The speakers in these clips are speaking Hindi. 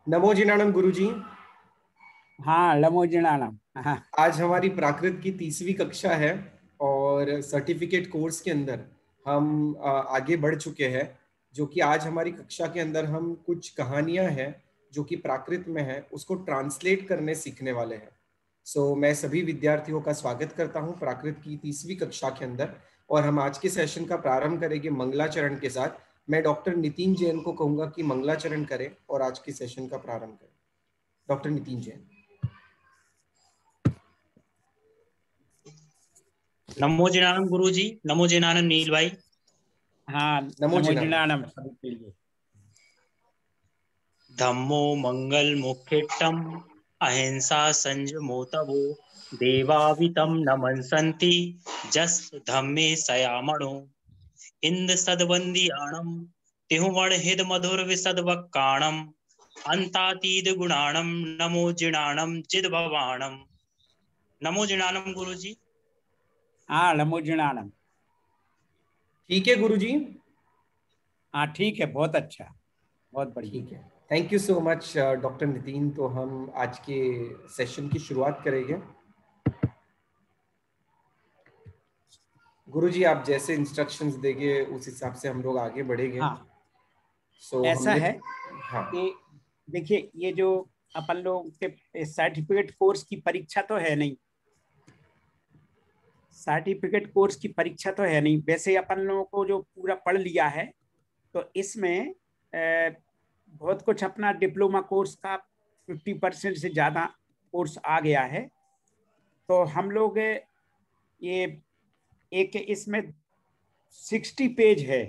नमो जिनाणम गुरुजी। हाँ, नमो जिनाणम। हाँ। आज हमारी प्राकृत की 30वीं कक्षा है और सर्टिफिकेट कोर्स के अंदर हम आगे बढ़ चुके हैं। जो कि आज हमारी कक्षा के अंदर हम कुछ कहानियां हैं जो कि प्राकृत में है उसको ट्रांसलेट करने सीखने वाले हैं। मैं सभी विद्यार्थियों का स्वागत करता हूं प्राकृत की 30वीं कक्षा के अंदर। और हम आज के सेशन का प्रारंभ करेंगे मंगलाचरण के साथ। मैं डॉक्टर नितिन जैन को कहूंगा कि मंगलाचरण करें और आज के सेशन का प्रारंभ करें। डॉक्टर नितिन जैन। नमो जिनानम गुरु जी। नमो जिनानम नील भाई। हाँ, नमो नमो जिनाणम। जिनाणम सभी के लिए। धम्मो मंगल मुखेट्टम अहिंसा संयमोतवो देवावितम नमंसन्ति जस धम्मे सयामणो इंद सदवंदियाणम तिहुवण हिद मधुर विसद वक्काणम अंतातीत गुणाणम नमो जिनाणम जिद भवाणम। नमो जिनाणम गुरु जी। हाँ, नमो जिनाणम। ठीक है गुरुजी। हाँ, ठीक है, बहुत अच्छा, बहुत बढ़िया। ठीक है, thank you so much doctor Nitin. तो हम आज के सेशन की शुरुआत करेंगे। गुरुजी आप जैसे इंस्ट्रक्शंस देंगे उस हिसाब से हम लोग आगे बढ़ेंगे। हाँ, ऐसा हमने है हाँ कि देखिए, ये जो अपन लोग के सर्टिफिकेट कोर्स की परीक्षा तो है नहीं, सर्टिफिकेट कोर्स की परीक्षा तो है नहीं। वैसे अपन लोगों को जो पूरा पढ़ लिया है तो इसमें बहुत कुछ अपना डिप्लोमा कोर्स का 50% से ज़्यादा कोर्स आ गया है। तो हम लोग ये एक इसमें 60 पेज है,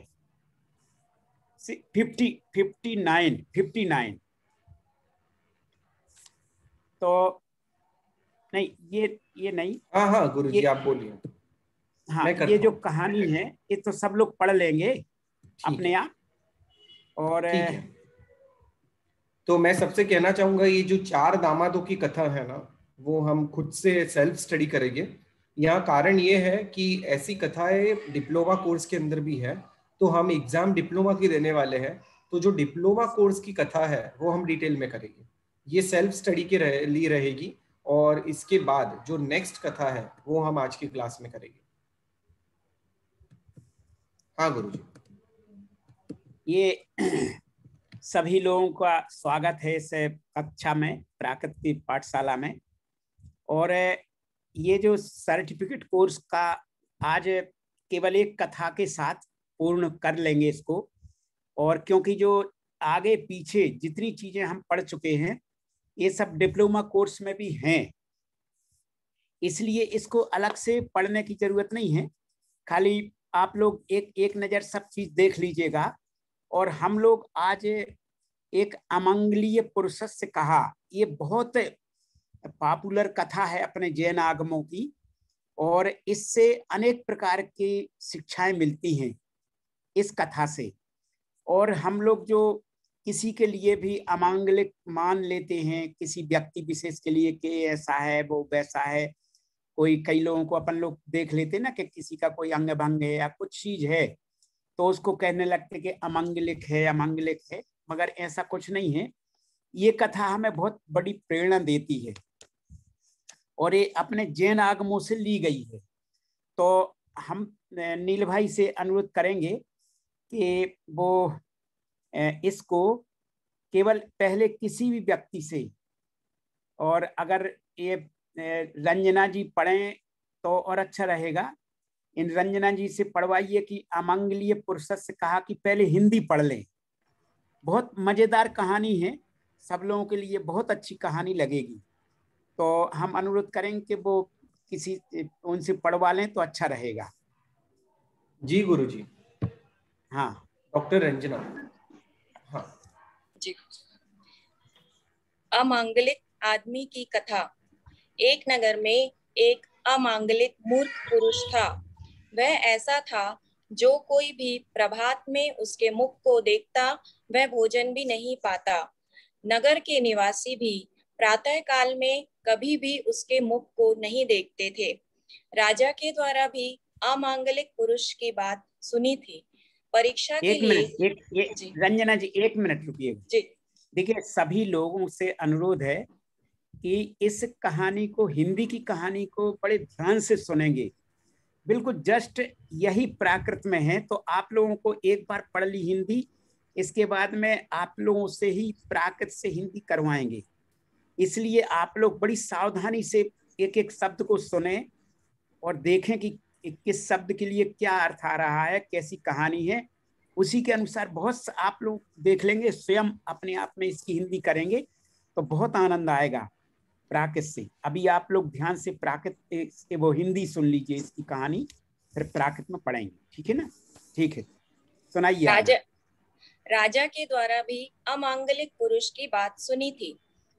59 तो नहीं, ये नहीं, हाँ हाँ गुरुजी ये आप बोलिए। हाँ, मैं ये करता जो हूँ। कहानी है ये तो सब लोग पढ़ लेंगे ठीक अपने है। आप। और ठीक है, तो मैं सबसे कहना चाहूंगा ये जो चार दामादों की कथा है ना वो हम खुद से सेल्फ स्टडी करेंगे। यहाँ कारण ये है कि ऐसी कथाएं डिप्लोमा कोर्स के अंदर भी है। तो हम एग्जाम डिप्लोमा की देने वाले हैं। तो जो डिप्लोमा कोर्स की कथा है वो हम डिटेल में करेंगे। ये सेल्फ स्टडी के लिए रहेगी। और इसके बाद जो नेक्स्ट कथा है वो हम आज की क्लास में करेंगे। हाँ गुरुजी। ये सभी लोगों का स्वागत है इस कक्षा में, प्राकृतिक पाठशाला में। और ये जो सर्टिफिकेट कोर्स का आज केवल एक कथा के साथ पूर्ण कर लेंगे इसको। और क्योंकि जो आगे पीछे जितनी चीजें हम पढ़ चुके हैं ये सब डिप्लोमा कोर्स में भी हैं, इसलिए इसको अलग से पढ़ने की जरूरत नहीं है। खाली आप लोग एक एक नजर सब चीज देख लीजिएगा। और हम लोग आज एक अमंगलीय पुरुष से कहा, ये बहुत पॉपुलर कथा है अपने जैन आगमों की। और इससे अनेक प्रकार की शिक्षाएं मिलती हैं इस कथा से। और हम लोग जो किसी के लिए भी अमांगलिक मान लेते हैं, किसी व्यक्ति विशेष के लिए कि ऐसा है वो वैसा है, कोई कई लोगों को अपन लोग देख लेते ना कि किसी का कोई अंग भंग है या कुछ चीज है तो उसको कहने लगते कि अमंगलिक है, अमंगलिक है। मगर ऐसा कुछ नहीं है। ये कथा हमें बहुत बड़ी प्रेरणा देती है और ये अपने जैन आगमों से ली गई है। तो हम नील भाई से अनुरोध करेंगे कि वो इसको केवल पहले किसी भी व्यक्ति से, और अगर ये रंजना जी पढ़ें तो और अच्छा रहेगा। इन रंजना जी से पढ़वाइए कि अमंगलीय पुरुष से कहा कि पहले हिंदी पढ़ लें। बहुत मजेदार कहानी है, सब लोगों के लिए बहुत अच्छी कहानी लगेगी। तो हम अनुरोध करेंगे कि वो किसी उनसे पढ़वा लें तो अच्छा रहेगा। जी गुरुजी। हाँ, डॉक्टर रंजना। हाँ जी। अमांगलिक आदमी की कथा। एक नगर में एक अमांगलिक मूर्ख पुरुष था। वह ऐसा था जो कोई भी प्रभात में उसके मुख को देखता वह भोजन भी नहीं पाता। नगर के निवासी भी प्रातः काल में कभी भी उसके मुख को नहीं देखते थे। राजा के द्वारा भी अमांगलिक पुरुष की बात सुनी थी। परीक्षा के एक लिए मिनट, एक जी रंजना जी 1 मिनट रुकिए। जी देखिए, सभी लोगों से अनुरोध है कि इस कहानी को, हिंदी की कहानी को बड़े ध्यान से सुनेंगे। बिल्कुल जस्ट यही प्राकृत में है, तो आप लोगों को एक बार पढ़ ली हिंदी, इसके बाद में आप लोगों से ही प्राकृत से हिंदी करवाएंगे। इसलिए आप लोग बड़ी सावधानी से एक एक शब्द को सुने और देखें कि किस शब्द के लिए क्या अर्थ आ रहा है, कैसी कहानी है। उसी के अनुसार बहुत आप लोग देख लेंगे, स्वयं अपने आप में इसकी हिंदी करेंगे तो बहुत आनंद आएगा प्राकृत से। अभी आप लोग ध्यान से प्राकृत वो हिंदी सुन लीजिए इसकी कहानी, फिर प्राकृत में पढ़ेंगे, ठीक है ना? ठीक है, सुनाइए। राजा के द्वारा भी अमांगलिक पुरुष की बात सुनी थी।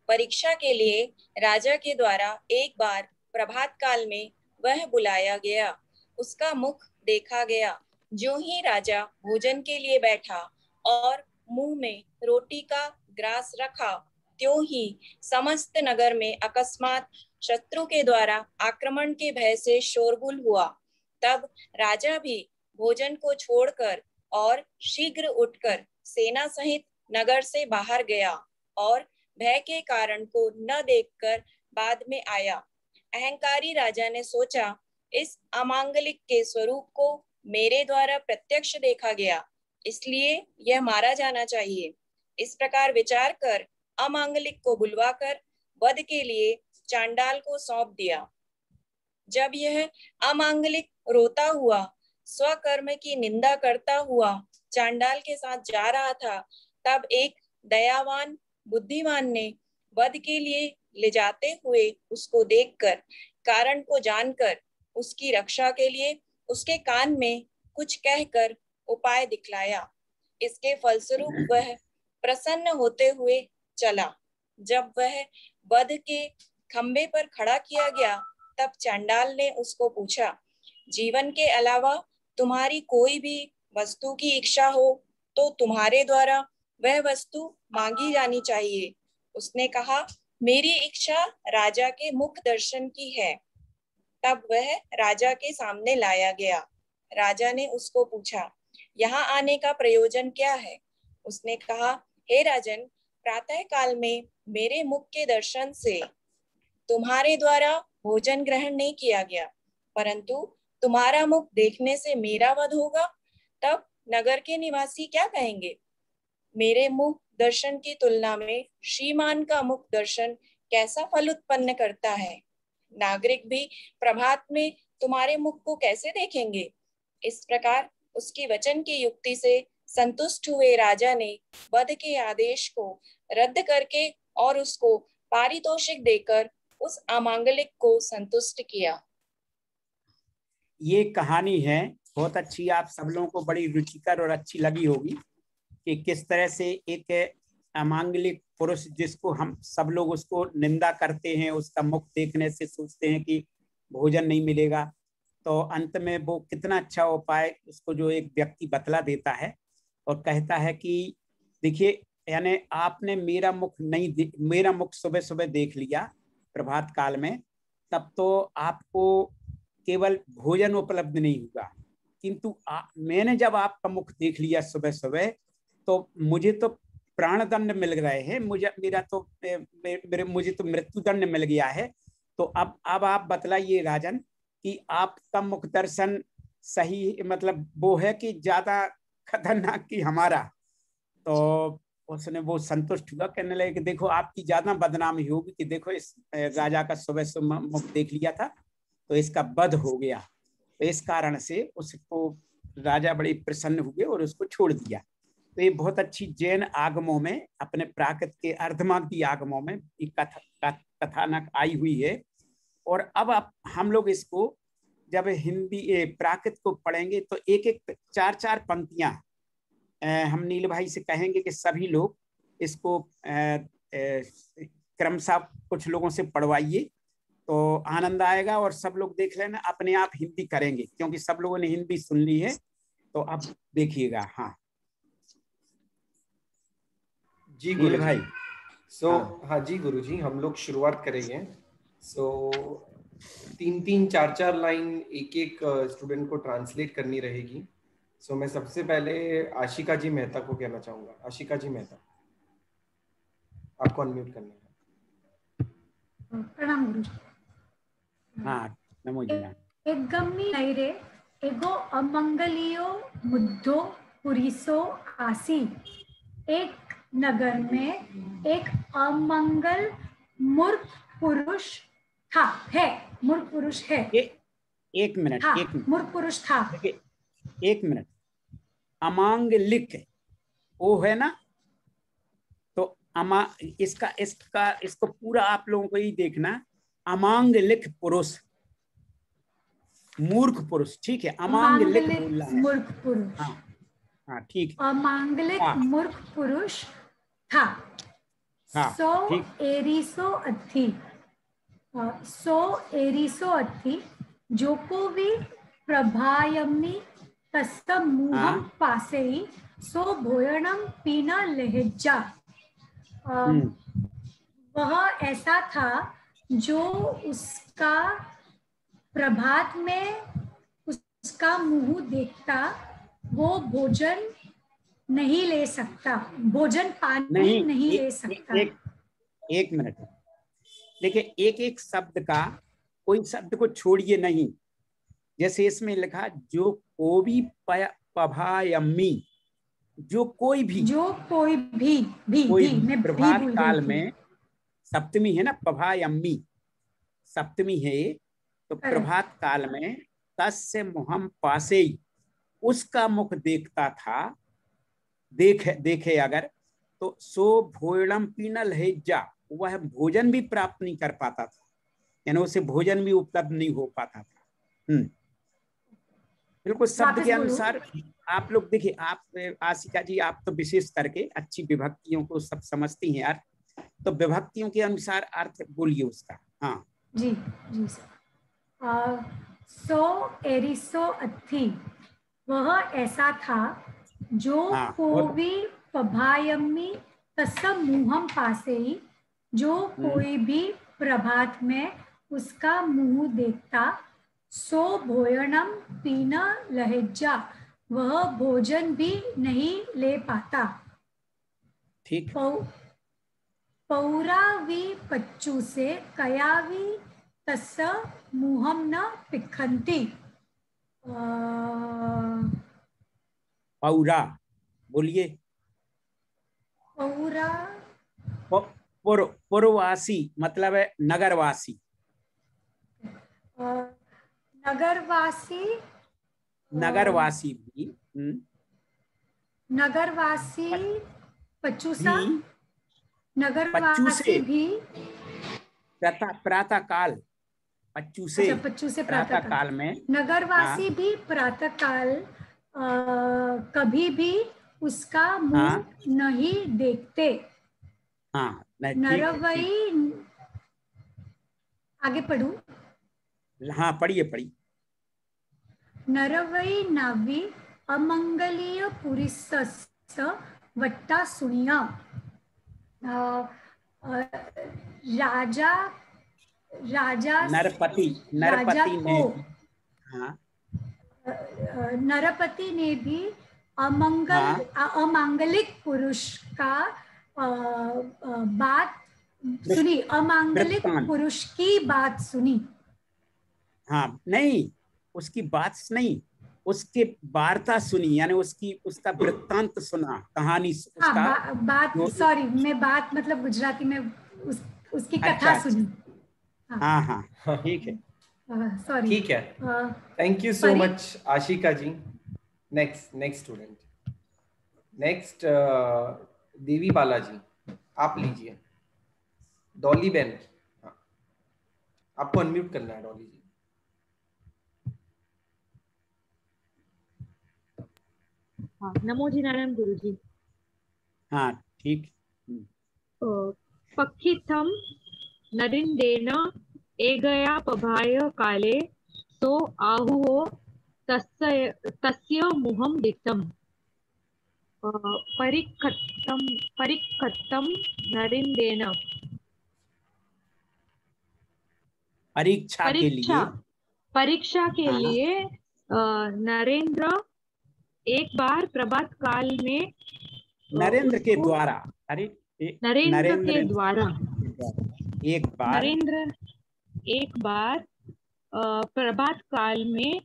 परीक्षा के लिए राजा के द्वारा एक बार प्रभात काल में वह बुलाया गया। उसका मुख देखा गया। जो ही राजा भोजन के लिए बैठा और मुंह में रोटी का ग्रास रखा, त्यों ही समस्त नगर में अकस्मात शत्रु के द्वारा आक्रमण के भय से शोरगुल हुआ। तब राजा भी भोजन को छोड़कर और शीघ्र उठकर सेना सहित नगर से बाहर गया और भय के कारण को न देखकर बाद में आया। अहंकारी राजा ने सोचा, इस अमांगलिक के स्वरूप को मेरे द्वारा प्रत्यक्ष देखा गया, इसलिए यह मारा जाना चाहिए। इस प्रकार विचार कर अमांगलिक को बुलवाकर वध के लिए चांडाल को सौंप दिया। जब यह अमांगलिक रोता हुआ, स्वकर्म की निंदा करता हुआ चांडाल के साथ जा रहा था, तब एक दयावान बुद्धिमान ने वध के लिए ले जाते हुए उसको देखकर, कारण को जानकर उसकी रक्षा के लिए उसके कान में कुछ कहकर उपाय दिखलाया। इसके फलस्वरूप वह प्रसन्न होते हुए चला। जब वह वध के खंबे पर खड़ा किया गया, तब चांडाल ने उसको पूछा, जीवन के अलावा तुम्हारी कोई भी वस्तु की इच्छा हो तो तुम्हारे द्वारा वह वस्तु मांगी जानी चाहिए। उसने कहा, मेरी इच्छा राजा के मुख दर्शन की है। तब वह राजा के सामने लाया गया। राजा ने उसको पूछा, यहाँ आने का प्रयोजन क्या है? उसने कहा, हे राजन, प्रातः काल में मेरे मुख के दर्शन से तुम्हारे द्वारा भोजन ग्रहण नहीं किया गया, परंतु तुम्हारा मुख देखने से मेरा वध होगा, तब नगर के निवासी क्या कहेंगे? मेरे मुख दर्शन की तुलना में श्रीमान का मुख दर्शन कैसा फल उत्पन्न करता है। नागरिक भी प्रभात में तुम्हारे मुख को कैसे देखेंगे? इस प्रकार उसकी वचन की युक्ति से संतुष्ट हुए राजा ने वध के आदेश को रद्द करके और उसको पारितोषिक देकर उस अमांगलिक को संतुष्ट किया। ये कहानी है बहुत अच्छी, आप सब लोगों को बड़ी रुचिकर और अच्छी लगी होगी कि किस तरह से एक अमांगलिक पुरुष, जिसको हम सब लोग उसको निंदा करते हैं, उसका मुख देखने से सोचते हैं कि भोजन नहीं मिलेगा, तो अंत में वो कितना अच्छा उपाय उसको जो एक व्यक्ति बतला देता है और कहता है कि देखिए, यानी आपने मेरा मुख सुबह सुबह देख लिया प्रभात काल में, तब तो आपको केवल भोजन उपलब्ध नहीं होगा, किंतु मैंने जब आपका मुख देख लिया सुबह सुबह, तो मुझे तो प्राणदंड मिल रहे हैं, मुझे तो मृत्युदंड मिल गया है। तो अब आप बतलाइए राजन कि आपका मुख दर्शन सही मतलब वो है कि ज्यादा खतरनाक कि हमारा? तो उसने वो संतुष्ट हुआ, कहने लगे कि देखो आपकी ज्यादा बदनामी होगी कि देखो इस राजा का सुबह सुबह मुख देख लिया था तो इसका वध हो गया। तो इस कारण से उसको राजा बड़े प्रसन्न हुए और उसको छोड़ दिया। तो ये बहुत अच्छी जैन आगमों में, अपने प्राकृत के अर्धमागधी आगमों में एक कथानक आई हुई है। और अब हम लोग इसको जब हिंदी प्राकृत को पढ़ेंगे तो एक एक चार पंक्तियां हम नील भाई से कहेंगे कि सभी लोग इसको क्रमशः कुछ लोगों से पढ़वाइए तो आनंद आएगा। और सब लोग देख लेना, अपने आप हिंदी करेंगे क्योंकि सब लोगों ने हिंदी सुन ली है। तो अब देखिएगा। हाँ जी गुरु भाई। हाँ जी गुरु जी, हम लोग शुरुआत करेंगे। 3-3, 4-4 लाइन एक एक स्टूडेंट को ट्रांसलेट करनी रहेगी। मैं सबसे पहले आशिका जी मेहता को कहना चाहूंगा। आशिका जी मेहता। आपको अनम्यूट करना है। प्रणाम गुरुजी। हाँ नमो जिनान। एक गम्मी नैरे एगो अमंगलियो मुद्दो पुरिसो आसी। एक नगर में एक अमंगल मूर्ख पुरुष था, है, मूर्ख पुरुष है। एक मिनट, था, एक मिनट, मूर्ख पुरुष था। देखिए एक मिनट, अमांगलिक वो है ना, तो इसको पूरा आप लोगों को ही देखना। अमांगलिक पुरुष, मूर्ख पुरुष, ठीक है, अमांगलिक बोलना है। मूर्ख पुरुष, हाँ हाँ ठीक, अमांगलिक मूर्ख पुरुष था। हाँ ठीक, सो एरिसो अथी जो को भी प्रभायमनी तस्स मुहम पासेई सो भोयणम पीना लहजा। वह ऐसा था जो उसका प्रभात में उसका मुंह देखता, वो भोजन नहीं ले सकता, भोजन पानी नहीं ले सकता। एक मिनट, देखिए एक एक शब्द का, कोई शब्द को छोड़िए नहीं। जैसे इसमें लिखा जो कोई पभायम्मी, जो कोई भी प्रभात काल में, सप्तमी है ना, पभायम्मी सप्तमी है, तो प्रभात काल में तस्य मुहम पासे, उसका मुख देखता था, देखे अगर, तो सो भोजनम पीनल हेजा, वह भोजन भी प्राप्त नहीं कर पाता था, यानी उसे भोजन भी उपलब्ध नहीं हो पाता था। बिल्कुल शब्द के अनुसार आप लोग देखिए, आप आशिका जी आप तो विशेष करके अच्छी विभक्तियों को सब समझती हैं यार, तो विभक्तियों के अनुसार अर्थ बोलिए उसका। हाँ जी जी सर। सो एरिसो अथी, वह ऐसा था जो कोवी पभायम्मी तस्स मुहम पासे, जो कोई भी प्रभात में उसका मुंह देखता, सो भोजनम पीना लहजा, वह भोजन भी नहीं ले पाता। ठीक। पौरावी पच्चू से कयावी तस्स मुहम न पिखंती। पौरा बोलिए। पौरा पुरवासी मतलब है नगरवासी। नगरवासी, नगरवासी भी, नगरवासी पचूसा, नगरवासी भी प्रातः काल, पच्चू से प्रातः काल में, नगरवासी भी प्रातः काल कभी भी उसका मुंह नहीं देखते। हाँ नरवई, आगे पढ़ू। हाँ पढ़िए। नरवई नावी अमंगलीय पुरिसस्स वट्टा सुनिया। राजा नरपति ने भी अमांगलिक पुरुष का बात सुनी, अमांगलिक पुरुष की बात सुनी। हाँ नहीं, उसकी बात नहीं, उसके वार्ता सुनी, यानी उसका वृत्तांत सुना, कहानी उसका बात, सॉरी मैं बात मतलब गुजराती में उसकी कथा सुनी। हाँ ठीक है, सॉरी ठीक है। Thank you so much Ashika ji. Next student, next Devi Bala ji, आप लीजिए। डॉली बेन, आपको अनम्यूट करना है डॉली जी। हाँ, नमो जिनारायण गुरुजी। हाँ ठीक। पक्षिथम नरिंदेन एगया पभाय काले सो आहुओ तस्य मुहम दिक्तम। परिखत्तम नरिंदेन, परीक्षा के लिए नरेंद्र एक बार प्रभात काल में नरेंद्र के द्वारा, अरे नरेंद्र के द्वारा एक बार नरेंद्र एक बार प्रभात काल में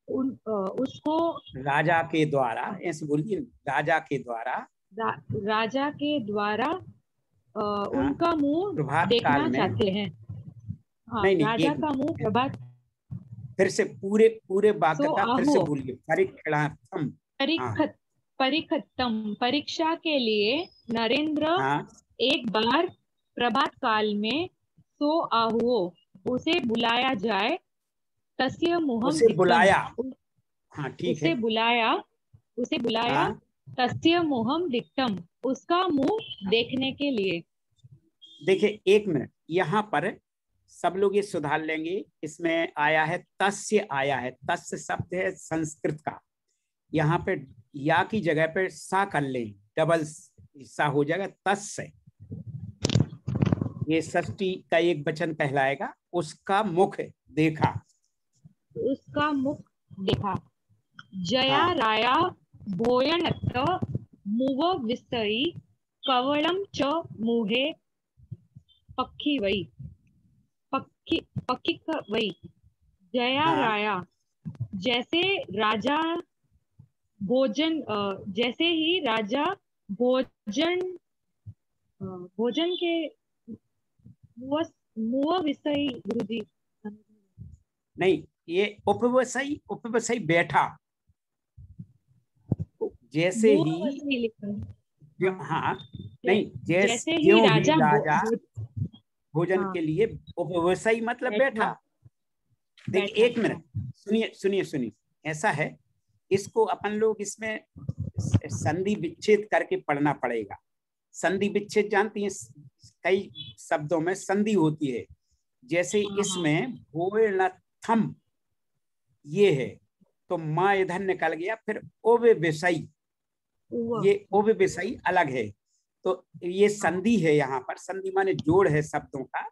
उसको राजा के द्वारा, ऐसे बोलिए, राजा के द्वारा राजा के द्वारा उनका मुंह प्रभात देखना काल में चाहते हैं। हाँ, नहीं, राजा का मुंह प्रभात। फिर से पूरे वाक्य का फिर से बोलिए। परीक्षणार्थम परीक्षार्थम परीक्षा के लिए नरेंद्र एक बार प्रभात काल में सो आहुओ उसे बुलाया जाए। तस्य मुहम उसे बुलाया, हाँ ठीक है, उसे बुलाया तस्य मुहम दिक्तम उसका मुंह देखने के लिए। देखिए एक मिनट, यहाँ पर सब लोग ये सुधार लेंगे। इसमें आया है तस्य, आया है तस्य शब्द है संस्कृत का, यहाँ पे या की जगह पे सा कर लें, डबल सा हो जाएगा तस्य। ये षष्ठी का एक वचन कहलाएगा। उसका मुख देखा, उसका मुख देखा। जया राया भोयनत्त मुव विस्तरी कवलम च मुहे पक्षी वई पक्षी वई। जया राया जैसे राजा भोजन जैसे ही राजा भोजन के मुव विषयी। गुरुजी नहीं, ये उपवसई बैठा, जैसे ही, हाँ नहीं, जैसे ही राजा भोजन के लिए उपवसई मतलब बैठा। देखिए एक मिनट, सुनिए, ऐसा है, इसको अपन लोग इसमें संधि विच्छेद करके पढ़ना पड़ेगा। संधि विच्छेद जानती हैं, कई शब्दों में संधि होती है। जैसे इसमें भोयनत्थम ये है, तो माँ इधर निकल गया, फिर ओवे विषय, ये ओवे विषय अलग है, तो ये संधि है। यहाँ पर संधि माने जोड़ है शब्दों का,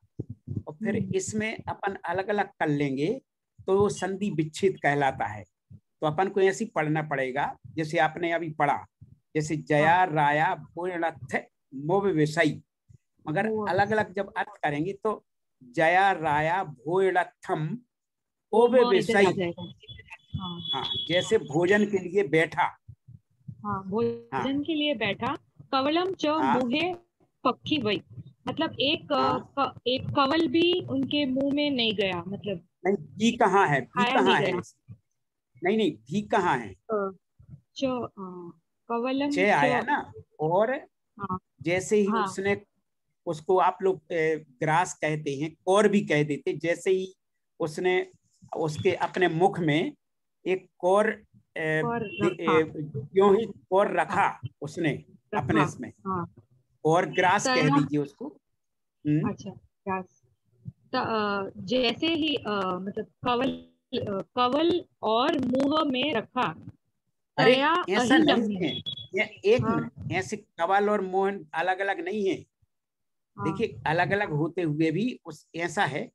और फिर इसमें अपन अलग अलग कर लेंगे तो वो संधि विच्छेद कहलाता है। तो अपन को ऐसी पढ़ना पड़ेगा जैसे आपने अभी पढ़ा, जैसे जया राया भोयनत्थ मोव विषय, मगर अलग अलग जब अर्थ करेंगे तो जया राया भोयनत्थम ओवे विषय। हाँ, जैसे भोजन के लिए बैठा, भोजन के लिए बैठा। कवलम च मुहे पक्षी वही, मतलब एक कवल भी उनके मुंह में नहीं गया। मतलब नहीं, भी कहाँ है, भी कहाँ है, नहीं भी कहाँ है, कवलम चे आया ना। और जैसे ही उसने, उसको आप लोग ग्रास कहते हैं, कौर भी कह देते, जैसे ही उसने उसके अपने मुख में एक कौर क्यों ही कौर रखा उसने अपने इसमें, और ग्रास कह दीजिए उसको। अच्छा, ग्रास। जैसे ही मतलब कवल और मुंह में रखा। अरे ऐसा नहीं है, ये एक मिनट, ऐसे कवल और मोहन अलग अलग नहीं है। देखिए अलग अलग होते हुए भी उस ऐसा है,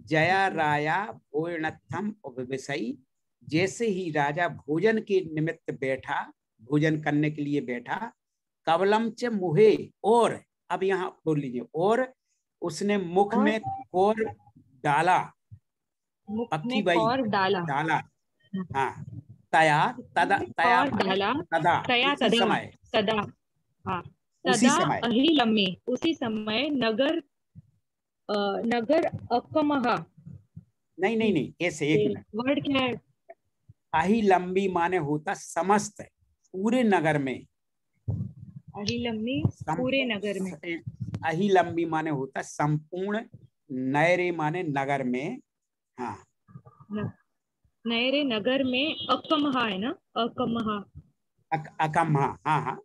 जया राया भोजनत्थम उपविशई, जैसे ही राजा भोजन के निमित्त बैठा, भोजन करने के लिए बैठा। कवलम च मुहे, और अब यहाँ बोल लीजिए, और उसने मुख में कौर डाला, पक्षी वही डाला। हाँ, तया तदा, तया तदा उसी समय, उसी समय अहिलम्मी, उसी समय नगर अकमहा। नहीं, ऐसे एक मिनट, वर्ड क्या है? अहिलम्बी माने होता समस्त, पूरे नगर में। अहिलम्बी पूरे नगर में, अहिलम्बी माने होता संपूर्ण, नयरे माने नगर में। हाँ, नयरे नगर में अकमहा है ना, अकमहा, अकमहा, हाँ,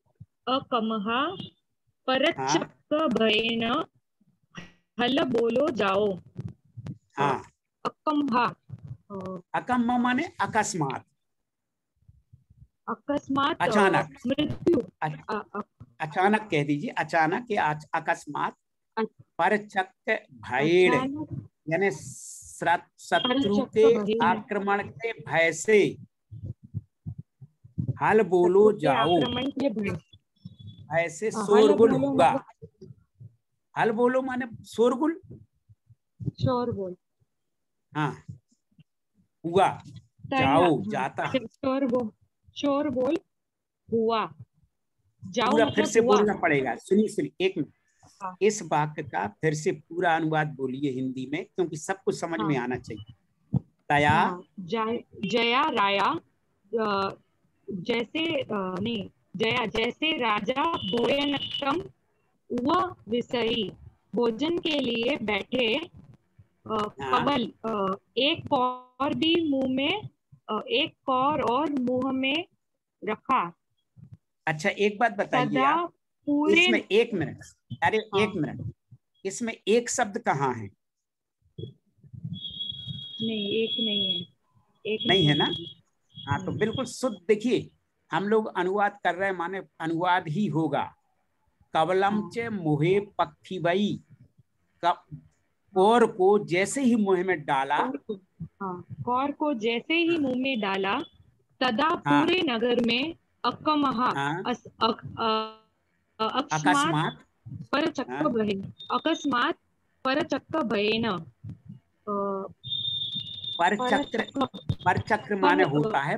अकमहा परचक्क भयेन हल बोलो जाओ। हाँ, अकमहा, अकम्मा माने अकस्मात, अकस्मात, अचानक, मृत्यु, अचानक कह दीजिए, अचानक या अकस्मात। परचक्क भयेन यानी शत्रु के आक्रमण के भय से, हल बोलो जाओ। ऐसे शोरगुल बोलो हुआ। मतलब हल बोलो माने शोरगुल। शोरगुल। हाँ, हुआ, जाओ, जाता। शोरगुल हुआ, जाओ पूरा फिर मतलब से हुआ। बोलना पड़ेगा। सुनिए एक मिनट, हाँ इस वाक्य का फिर से पूरा अनुवाद बोलिए हिंदी में, क्योंकि सब कुछ समझ में हाँ आना चाहिए। तया हाँ। जया राया जैसे नहीं, जया जैसे राजा भोजनम व विषयी भोजन के लिए बैठे। हाँ, कवल एक कौर भी मुंह में एक कौर और मुंह में रखा। अच्छा एक बात बताइए सदा आप, पूरे। इसमें एक मिनट, अरे हाँ, एक मिनट, इसमें एक शब्द कहाँ है? नहीं एक नहीं है, एक नहीं नहीं है ना? है। हाँ तो बिल्कुल शुद्ध। देखिए हम लोग अनुवाद कर रहे हैं, माने अनुवाद ही होगा। कवलम हाँ च मुहे पक्षी बई, कौर को जैसे ही मुंह में डाला। हाँ, कौर को जैसे ही मुंह में डाला, तदा हाँ पूरे नगर में अकमहा हाँ, अकस्मात अकस्मात। परचक्क हाँ, भय, अकस्मात परचक्क भयेन परचक्र, परचक्क परचक्र पर माने होता है,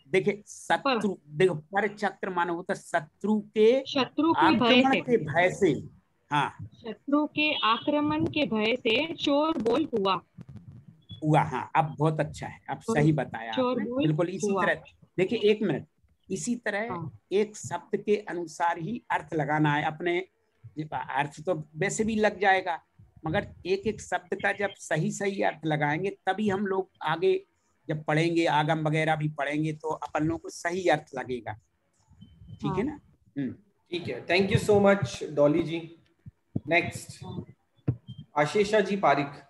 देखिए पर शत्रु, देखो परचक्र माने होता है शत्रु के शत्रु के भय आक्रमण से, के भय से। हाँ, शत्रु के आक्रमण के भय से शोर बोल हुआ। हुआ। हाँ अब बहुत अच्छा है, अब सही बताया शोर आपने, बोल बिल्कुल इसी हुआ। तरह। देखिए एक मिनट, इसी तरह हाँ एक शब्द के अनुसार ही अर्थ लगाना है अपने। अर्थ तो वैसे भी लग जाएगा, मगर एक एक शब्द का जब सही सही अर्थ लगाएंगे तभी हम लोग आगे जब पढ़ेंगे, आगम वगैरह भी पढ़ेंगे तो अपन लोग को सही अर्थ लगेगा। ठीक है हाँ ना? ठीक है, thank you so much Dolly ji. Next Ashisha ji Pareek.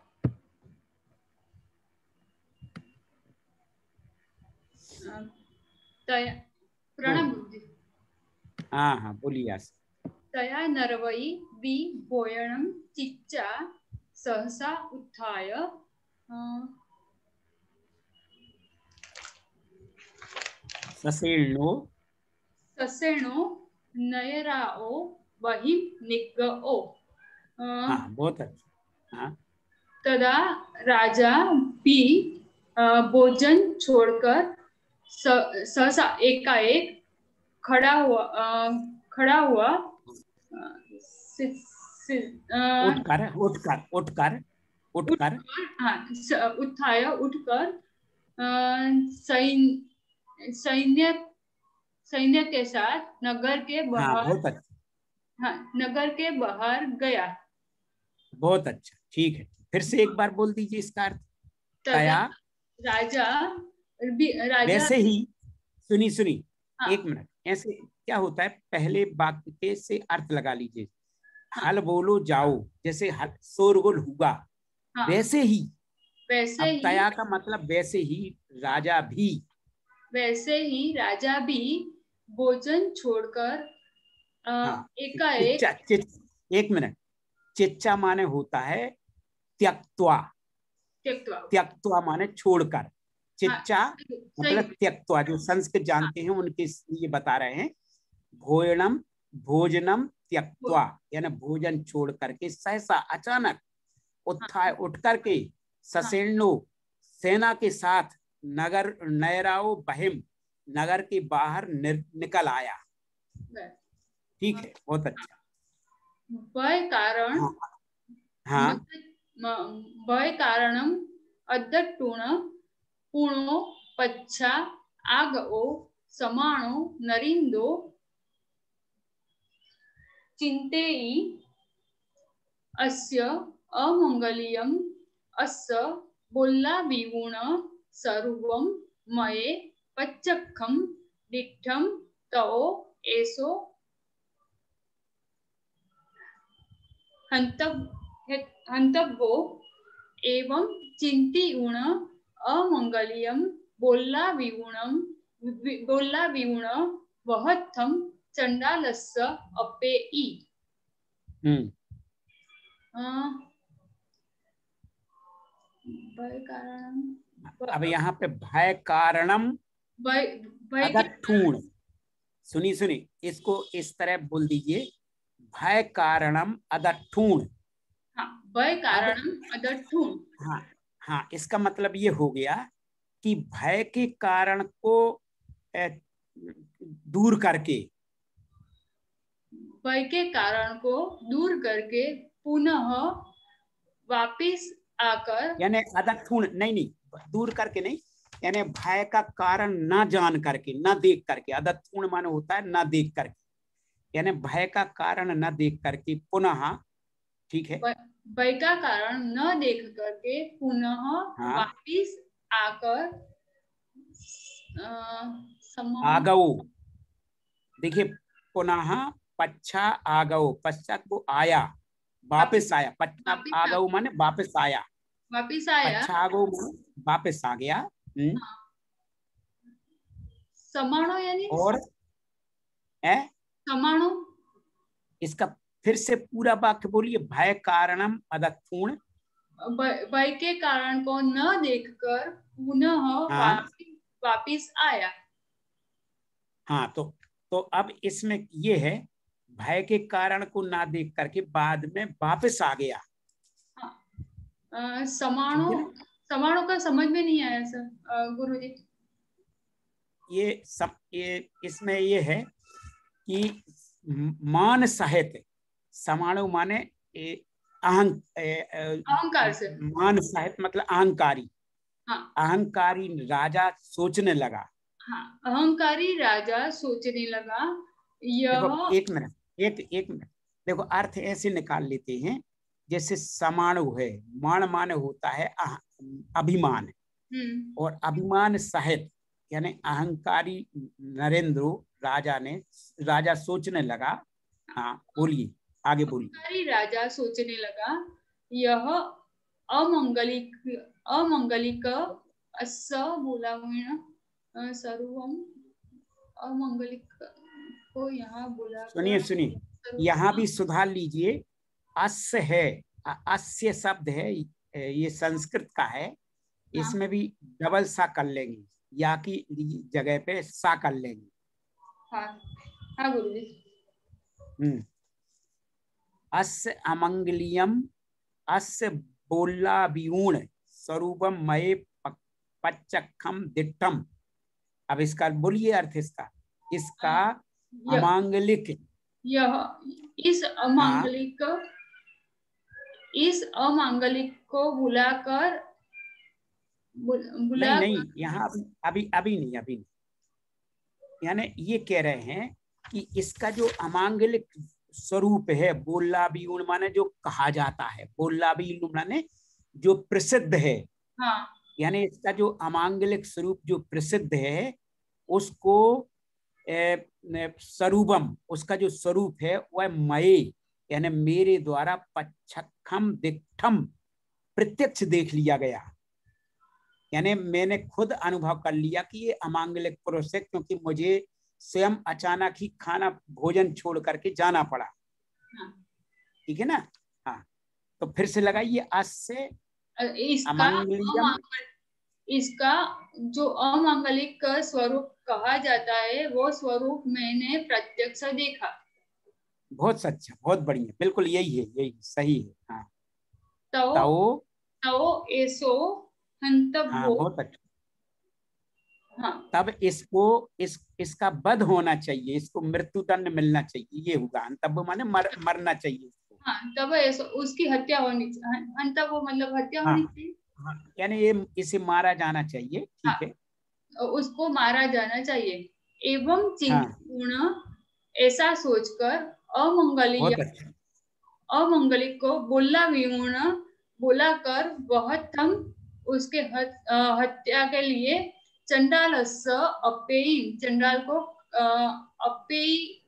प्रणाम गुरुजी। हाँ हाँ बोलिए आज। तया नरवई वि भोयणं चिच्चा सहसा उत्थाय ससेनो। ससेनो नयराओ बहिं निग्गओ। हाँ बहुत अच्छा। हाँ तदा राजा भी भोजन छोड़कर सहसा एकाएक खड़ा हुआ। उठकर, उठकर, उठकर, उठकर। उत्थाय उठकर सैन्य सैन्य के साथ नगर के हाँ बाहर, बहुत अच्छा, हाँ नगर के बाहर गया। बहुत अच्छा, ठीक है। फिर से एक बार बोल दीजिए इसका अर्थ। तथा तया राजा वैसे ही, सुनी सुनी, हाँ एक मिनट, ऐसे क्या होता है, पहले वाक्य के से अर्थ लगा लीजिए। हल बोलो जाओ, जैसे हल शोरगुल हुआ, हाँ वैसे ही। वैसे अब ही, तया का मतलब वैसे ही राजा भी, वैसे ही राजा भी भोजन छोड़कर हाँ एकाएक एक मिनट, चिच्चा माने होता है त्यक्त्वा, त्यक्त्वा। त्यक्त्वा माने छोड़कर, हाँ चिच्चा सही। मतलब त्यक्त्वा। जो संस्कृत जानते हैं उनके लिए बता रहे हैं। भोजनम, भोजनम त्यक्त्वा यानी भोजन छोड़ करके, सहसा अचानक, उत्थाय उठ करके, हाँ ससेनो सेना के साथ, नगर नयराओ बहिम नगर के बाहर निकल आया। ठीक है, बहुत अच्छा। वह कारण हाँ हाँ, वह कारणम अद्दट्टूण पुणो पच्छा आगओ समाणो नरिंदो चिंतेई अस्य अमंगलियम अस्य बोल्ला विगुण सर्वं मये पच्चखम दिठम तओ एसो हंतव्यो एवं चिंतिउण अमंगलियम बोल्ला विगुण वहत्थम चंडालस्य अपेई। भय कारणम, अब यहाँ पे भय कारणम भय अगठूण, सुनी सुनी, इसको इस तरह बोल दीजिए, भय कारणम अदठूण। हाँ, भय कारणम अदठूण। हाँ हाँ, इसका मतलब ये हो गया कि भय के कारण को दूर करके, भय के कारण को दूर करके पुनः वापिस आकर, यानी अदठूण नहीं, दूर करके नहीं, यानी भय का कारण ना जान करके, ना देख करके। अदठूण माने होता है ना देख करके, यानी भय का कारण न देख करके पुनः, ठीक है, भय का कारण न देख करके पुनः हाँ, वापिस आकर आगओ। देखिए, पुनः पच्छा आगओ, पश्चात वो आया, वापिस आया। पच्छा आगओ माने वापिस आया, वापिस आया। पच्छा आगओ माने वापिस आ गया। हाँ। समाणो यानी और है समाणो, इसका फिर से पूरा वाक्य बोलिए, भय कारणम अदठूण। भय के कारण को न देखकर पुनः हाँ, वापिस आया। हाँ, तो अब इसमें ये है, भय के कारण को ना देख करके बाद में वापस आ गया। समाणो का समझ में नहीं आया सर गुरुजी। ये इसमें ये है कि मान सहित, समाणु माने अहंकार से, मान सहित मतलब अहंकारी। हाँ, अहंकारी राजा सोचने लगा। हाँ, अहंकारी राजा सोचने लगा। देखो एक मिनट, देखो अर्थ ऐसे निकाल लेते हैं, जैसे समाणु है, मान माने होता है अभिमान, और अभिमान सहित यानी अहंकारी नरेंद्र राजा सोचने लगा। हाँ, बोलिए, आगे बोलिए। अहंकारी राजा सोचने लगा, यह अमंगलिक अस्य बोलावेण सर्वम, अमंगलिक को यहाँ बोला। सुनिए, यहाँ भी सुधार लीजिए, अस्य है, अस्य शब्द है, ये संस्कृत का है, इसमें भी डबल सा कर लेंगे, या की जगह पे सा कर लेंगे। हाँ, हाँ गुरुजी। अस्य अमंगलियम अस्य बोलाव्यूण स्वरूपम मये पच्चखम दिट्ठम। अब इसका बोलिए अर्थ, इसका अमांगलिक, यह इस अमांगलिक को बुलाकर नहीं, यहाँ अभी नहीं, यानी ये कह रहे हैं कि इसका जो अमांगलिक स्वरूप है, बोलाव्यूण माने जो कहा जाता है, बोलाव्यूण माने जो प्रसिद्ध है। हाँ। यानी इसका जो अमांगलिक स्वरूप जो प्रसिद्ध है, उसको स्वरूपम, उसका जो स्वरूप है वह मये यानी मेरे द्वारा पच्छखम दिट्ठम प्रत्यक्ष देख लिया गया। यानी मैंने खुद अनुभव कर लिया कि ये अमांगलिक पुरुष है, क्योंकि मुझे स्वयं अचानक ही खाना भोजन छोड़ करके जाना पड़ा। ठीक है ना? हाँ, तो फिर से लगाइए, अस्य इसका जो अमांगलिक स्वरूप कहा जाता है, वो स्वरूप मैंने प्रत्यक्ष देखा। बहुत सच्चा, बहुत बढ़िया, बिल्कुल यही है, यही सही है। हाँ, तो ऐसो हंतव्यो। हाँ, बहुत अच्छा। हाँ, तब इसका वध होना चाहिए, इसको मृत्यु दंड मिलना चाहिए, ये होगा हंतव्य माने मरना चाहिए इसको। हाँ, तब ऐसा उसकी हत्या होनी चाहिए, हंतव्य मतलब हत्या होनी चाहिए। हाँ, यानी ये इसे मारा जाना चाहिए। ठीक है, उसको मारा जाना चाहिए। एवं चिंतपूर्ण ऐसा सोचकर अमंगलिक को बोलाव्यूण बोलाकर वह थम उसके हत्या के लिए चंडालस्य अपेयी, चंडाल को अपेयी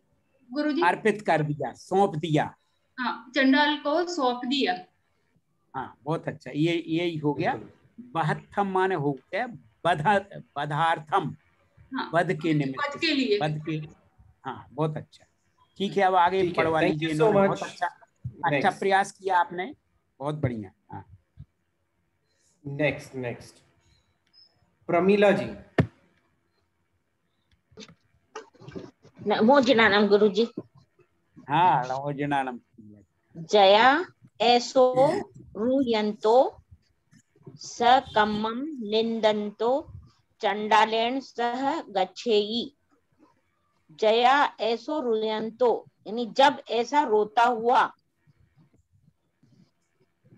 गुरुजी अर्पित कर दिया, सौंप दिया। हाँ, चंडाल को सौंप दिया। हाँ, बहुत अच्छा, ये यही हो गया। बहत्थम माने हो गया बधार्थम, वध के निमित्त, वध के। हाँ, बहुत अच्छा। ठीक है, अब आगे पढ़वा लीजिए। इन्होंने बहुत अच्छा प्रयास किया आपने, बहुत बढ़िया। हाँ, नेक्स्ट प्रमीला जी। नमो जनानम गुरुजी। हाँ नमो जनानम। जया ऐसो रूयंतो स कम्मं निंदन्तो चंडालेन सह गच्छेयि। जया ऐसो रूयंतो यानी जब ऐसा रोता हुआ।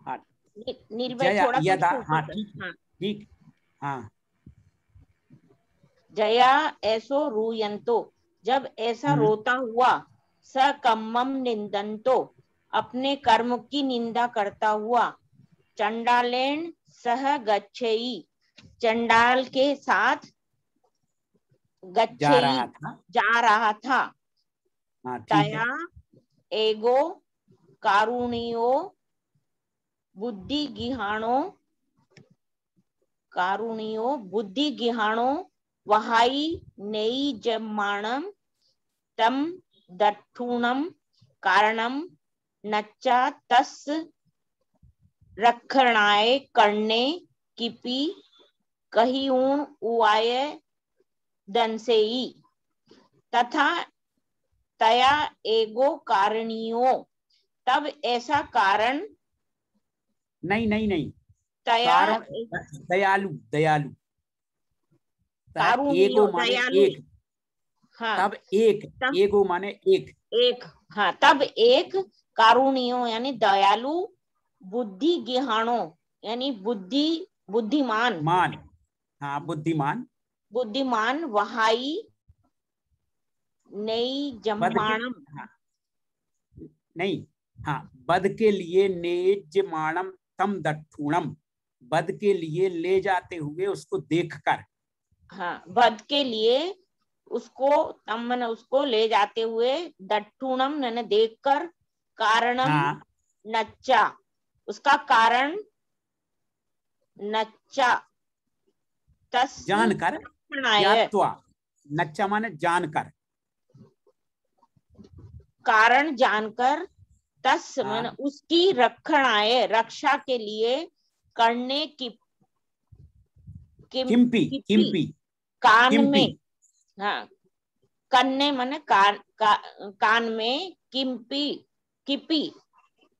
हाँ नील भाई जया थोड़ा यदा, सा हाँ ठीक हाँ। जया ऐसो रूयंतो जब ऐसा रोता हुआ, स कम्मम निंदन्तो अपने कर्म की निंदा करता हुआ, चंडालेन सह गच्छेयि चंडाल के साथ गच्छेयि जा रहा था। हाँ तया एगो कारुणियो बुद्धि गिहाणो वहाई नेई जमाणम तम दठुणम कारणम नच्चा तस रखणाय करने किपी कहिऊन उवाय दंसेई। तथा तया एगो कारणियो तब ऐसा कारण नहीं तया दयालु दयालु कारुणियो एगो माने दयालु। एक। हाँ तब एगो माने एक। हाँ तब एक कारुणियो यानी दयालु, बुद्धि गिहाणो यानी बुद्धिमान हाँ बुद्धिमान वहाई नई जमाणम नहीं हाँ बद के लिए नेजमाणम तम दठुणम, बद के लिए ले जाते हुए उसको देखकर। हाँ बद के लिए उसको तम उसको ले जाते हुए, दठुणम मैंने देखकर, कारणम नच्चा उसका कारण, नच्चा तस जानकर, नच्चा माने जानकर, कारण जानकर, तस मैंने उसकी रक्षणाय रक्षा के लिए, करने की किम्पी कान में, हाँ कन्ने माने कान में, किपी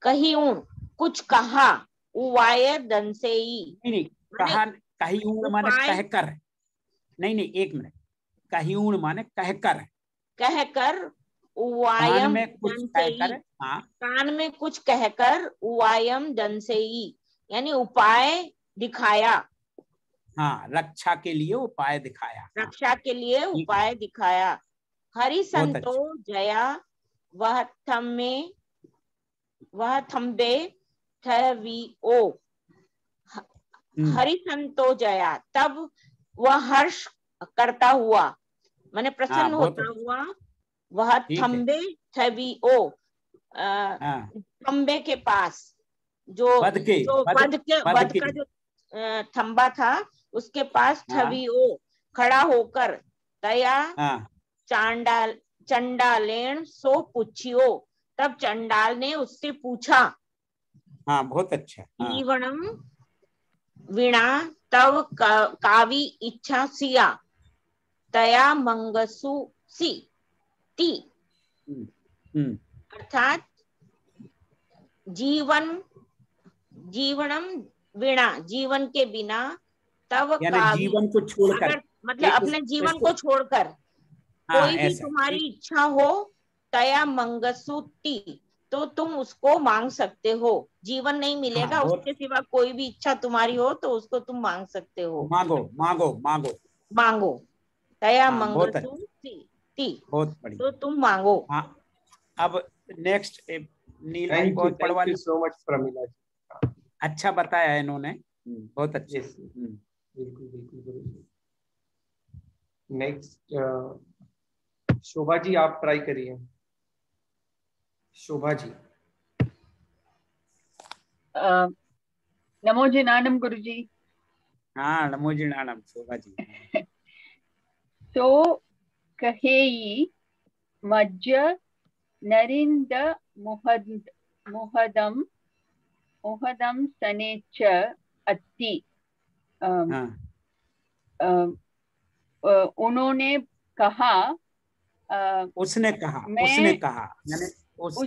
कहिऊन कुछ कहा, उवाय दंसेई कहा, कहिऊन माने कहकर, नहीं एक मिनट, कहिऊन माने कहकर उवायम दंसेई, कान में कुछ कहकर, उवायम दंसेई यानी उपाय दिखाया। हाँ रक्षा के लिए उपाय दिखाया, रक्षा के लिए उपाय दिखाया। हरि संतो जया वह थम्बे ठविओ। हरि संतो जया तब वह हर्ष करता हुआ माने प्रसन्न होता हुआ, वह थम्बे ठविओ थम्बे के पास जो बद का जो थम्बा था उसके पास ठविओ खड़ा होकर, तया चंडालेन सो पूछियो तब चंडाल ने उससे पूछा। हाँ बहुत अच्छा। ईवणम वीणा तव कावी इच्छा सिया तया मंगसु सी ती। अर्थात जीवनम वीणा जीवन के बिना, तव कावी जीवन को छोड़कर, मतलब अपने जीवन को छोड़कर कोई भी तुम्हारी इच्छा हो, तया मंगसुती तो तुम उसको मांग सकते हो। जीवन नहीं मिलेगा उसके सिवा, कोई भी इच्छा तुम्हारी हो तो उसको तुम मांग सकते हो। मांगो तया मंगसुती तो तुम मांगो। अब नेक्स्ट नील भाई बहुत thank you so much Pramila ji, अच्छा बताया इन्होंने, बहुत अच्छे। बिल्कुल। नेक्स्ट शोभा जी आप ट्राई करिए। शोभा जी। नमो जनानम गुरुजी। हाँ नमो जनानम शोभा जी। तो कहेई मज्ज नरिंद मुहदम सनेच अत्ति। उन्होंने कहा उसने कहा, यानी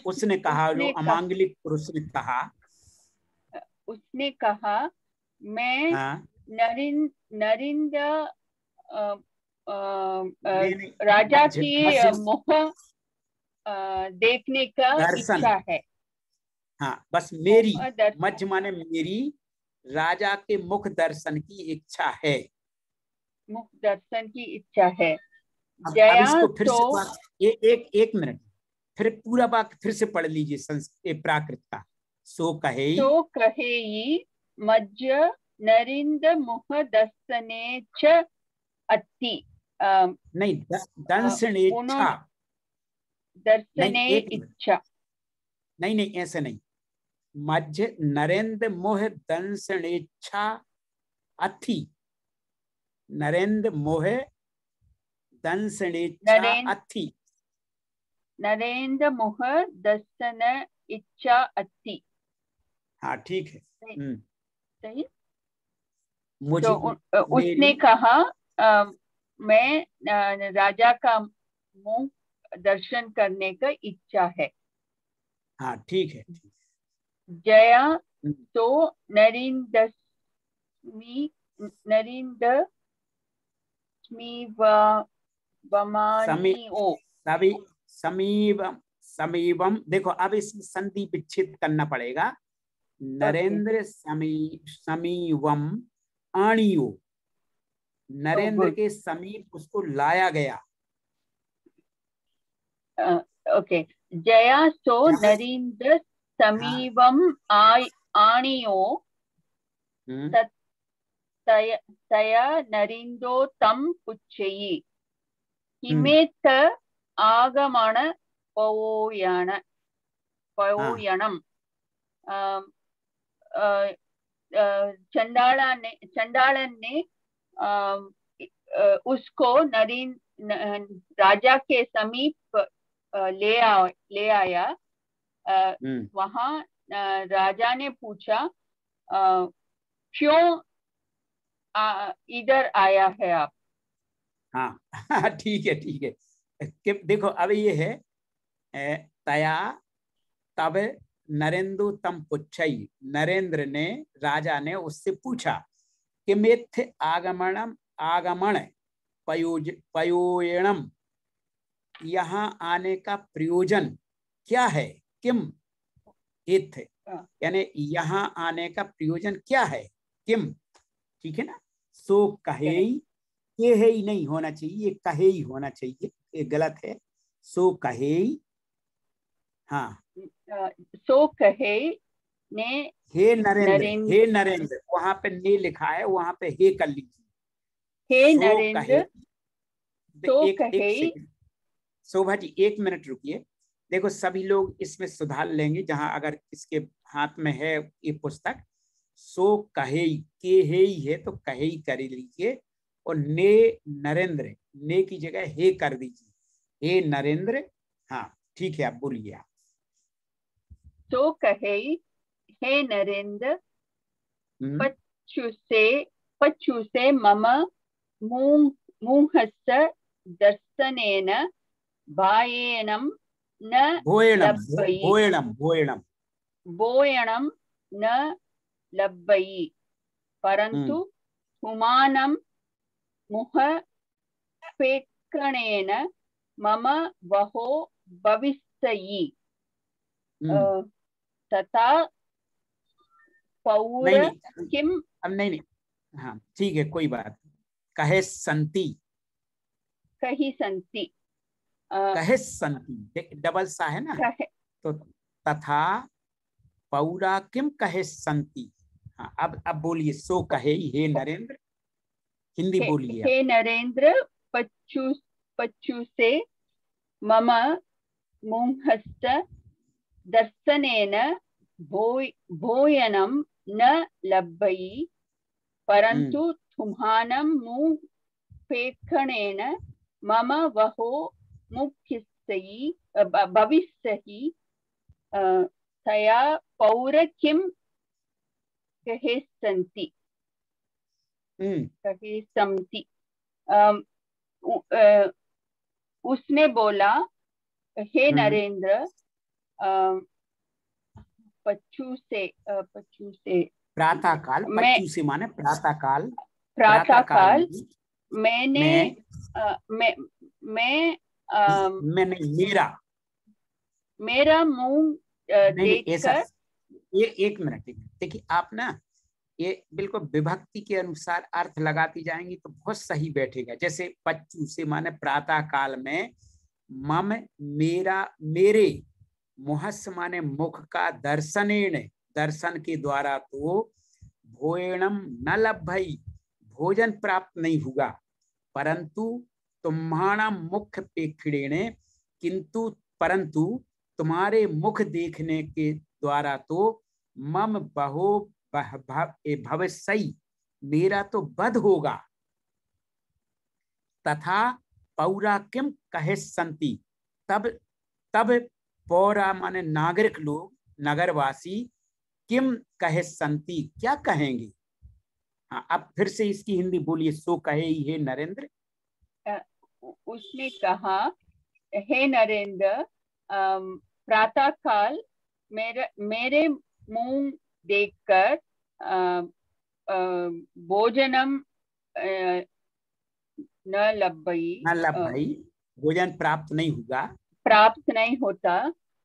उसने कहा, जो अमांगलिक पुरुष ने कहा, उसने कहा मैं नरिंद्र राजा की मुख देखने का इच्छा है। हाँ, बस मेरी, मध्य माने मेरी, राजा के मुख दर्शन की इच्छा है। मुख दर्शन की इच्छा है। अब इसको फिर से एक मिनट, फिर पूरा वाक्य फिर से पढ़ लीजिए प्राकृत का। सो कहे मध्य नरिंद्र मुख दर्शने च अति। नहीं, दर्शनेच्छा, दर्शने इच्छा, नहीं ऐसे नहीं। मध्य नरेंद्र मोह दर्शनेच्छा अथि, नरेंद्र मोह दर्शनेच्छा अथि, नरेंद्र मोह दर्शन इच्छा अति। हाँ ठीक है, सही। मुझे तो उसने कहा मैं राजा का मुंह दर्शन करने का इच्छा है। हाँ ठीक है। जया तो नरेंद्र समीपम। देखो अब इसमें संधि विच्छेद करना पड़ेगा। नरेंद्र समीपम आणियो, नरेंद्र के समीप उसको लाया गया। ओके। जया सो नरेंद्र समीपम आणियो तया नरेंद्रो तम पुच्छयि हिमेत आगमन पवोयणम। चंडालन ने उसको राजा के समीप ले आया। वहां राजा ने पूछा क्यों इधर आया है आप? हाँ ठीक है। देखो अब ये है तया तब नरेंद्र तम पुच्छई, नरेंद्र ने, राजा ने उससे पूछा कि मेथ आगमन पयोयणम, यहाँ आने का प्रयोजन क्या है? किम इथ, यानी यहाँ आने का प्रयोजन क्या है? किम, ठीक है ना। सो कहे, ये है ही नहीं होना चाहिए, ये कहे ही होना चाहिए, ये गलत है। सो कहे, हाँ सो कहे ने, हे नरेंद्र, वहां पे ने लिखा है, वहां पे हे कर लीजिए। हे नरेंद्र, तो कहे। शोभा जी 1 मिनट रुकिए। देखो सभी लोग इसमें सुधार लेंगे, जहां अगर इसके हाथ में है ये पुस्तक। सो कहे, के हे ही है तो कहे ही कर लीजिए, और ने नरेंद्र, ने की जगह हे कर दीजिए। हे नरेंद्र, हाँ ठीक है, आप बोलिए आप। तो कहे हे नरेंद्र, पच्चु से मम मुहस्य दर्शनेन भायेणम न भोयणम न लब्बयि, परंतु हुमानं मुह फेक्षणेन मम वहो भविष्यति। तथा पौर किम, अब नहीं, हाँ ठीक है, कोई बात। कहे संति, कही संति, कहे संति, डबल सा है ना, तो तथा पौरा किम कहे संति। हाँ अब बोलिए। सो कहे, हे नरेंद्र, हिंदी बोलिए। हे नरेंद्र, पच्चु से मम मुहस्य दर्शनेन भोयनं न लब्बयि, परंतु तुम्हानं मुह फेक्षणेन मम वहो भविष्यति। तया पौर किम कहे संति, कहे संति। उसने बोला, हे नरेंद्र, पच्चू से प्रातः काल, पच्चू से माने प्रातः काल, प्रातः काल मैंने मेरा मुंह देखकर, ये एक मिनट देखिए, आप ना ये बिल्कुल विभक्ति के अनुसार अर्थ लगाती जाएंगी तो बहुत सही बैठेगा। जैसे पच्चू से माने प्रातः काल में, मम मेरा, मेरे, मुहस माने मुख का, दर्शनेन दर्शन के द्वारा तो, भोजनम न लभई भोजन प्राप्त नहीं हुआ, परंतु तुम्हारा मुख प्रेक्षणेन किंतु परंतु तुम्हारे मुख देखने के द्वारा तो, मम बहो भविष्य मेरा तो वध होगा, तथा पौरा किम कहे संति तब पौरा माने नागरिक लोग, नगरवासी, किम कहे संति क्या कहेंगे। हाँ, अब फिर से इसकी हिंदी बोलिए। सो कहे ही हे नरेंद्र, उसने कहा, हे नरेंद्र, प्रातः काल मेरे मुंह देखकर भोजनम न लभई भोजन प्राप्त नहीं हुआ, प्राप्त नहीं होता,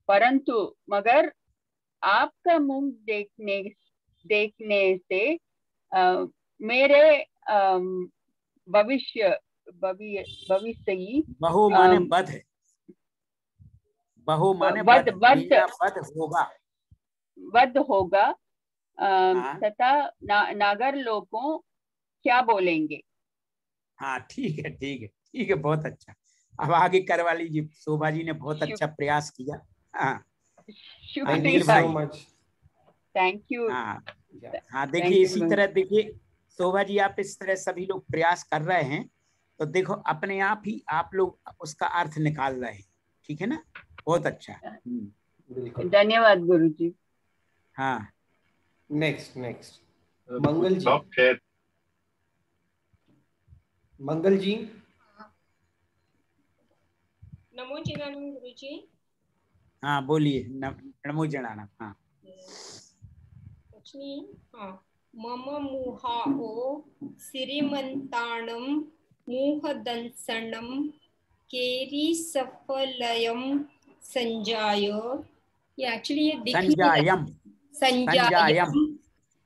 परंतु मगर आपका मुंह देखने से मेरे भविष्य बहु माने बध है, बहु माने वध होगा, तथा नागर लोगों क्या बोलेंगे। हाँ ठीक है ठीक है ठीक है, बहुत अच्छा। अब आगे करवा लीजिए, शोभा जी ने बहुत अच्छा प्रयास किया। हाँ थैंक यू। हाँ देखिए, इसी तरह देखिए शोभा जी, आप इस तरह सभी लोग प्रयास कर रहे हैं तो देखो अपने आप ही आप लोग उसका अर्थ निकाल रहे हैं, ठीक है ना, बहुत अच्छा। धन्यवाद गुरुजी। हाँ, नेक्स्ट मंगल जी। मंगल जी। नमो जनानम गुरुजी। हाँ बोलिए, नमो जनानम। हाँ हाँ, मम मुहाओ श्रीमंताणम मुहदंसनम केरी सफलयम संजाय। ये एक्चुअली ये संजायम,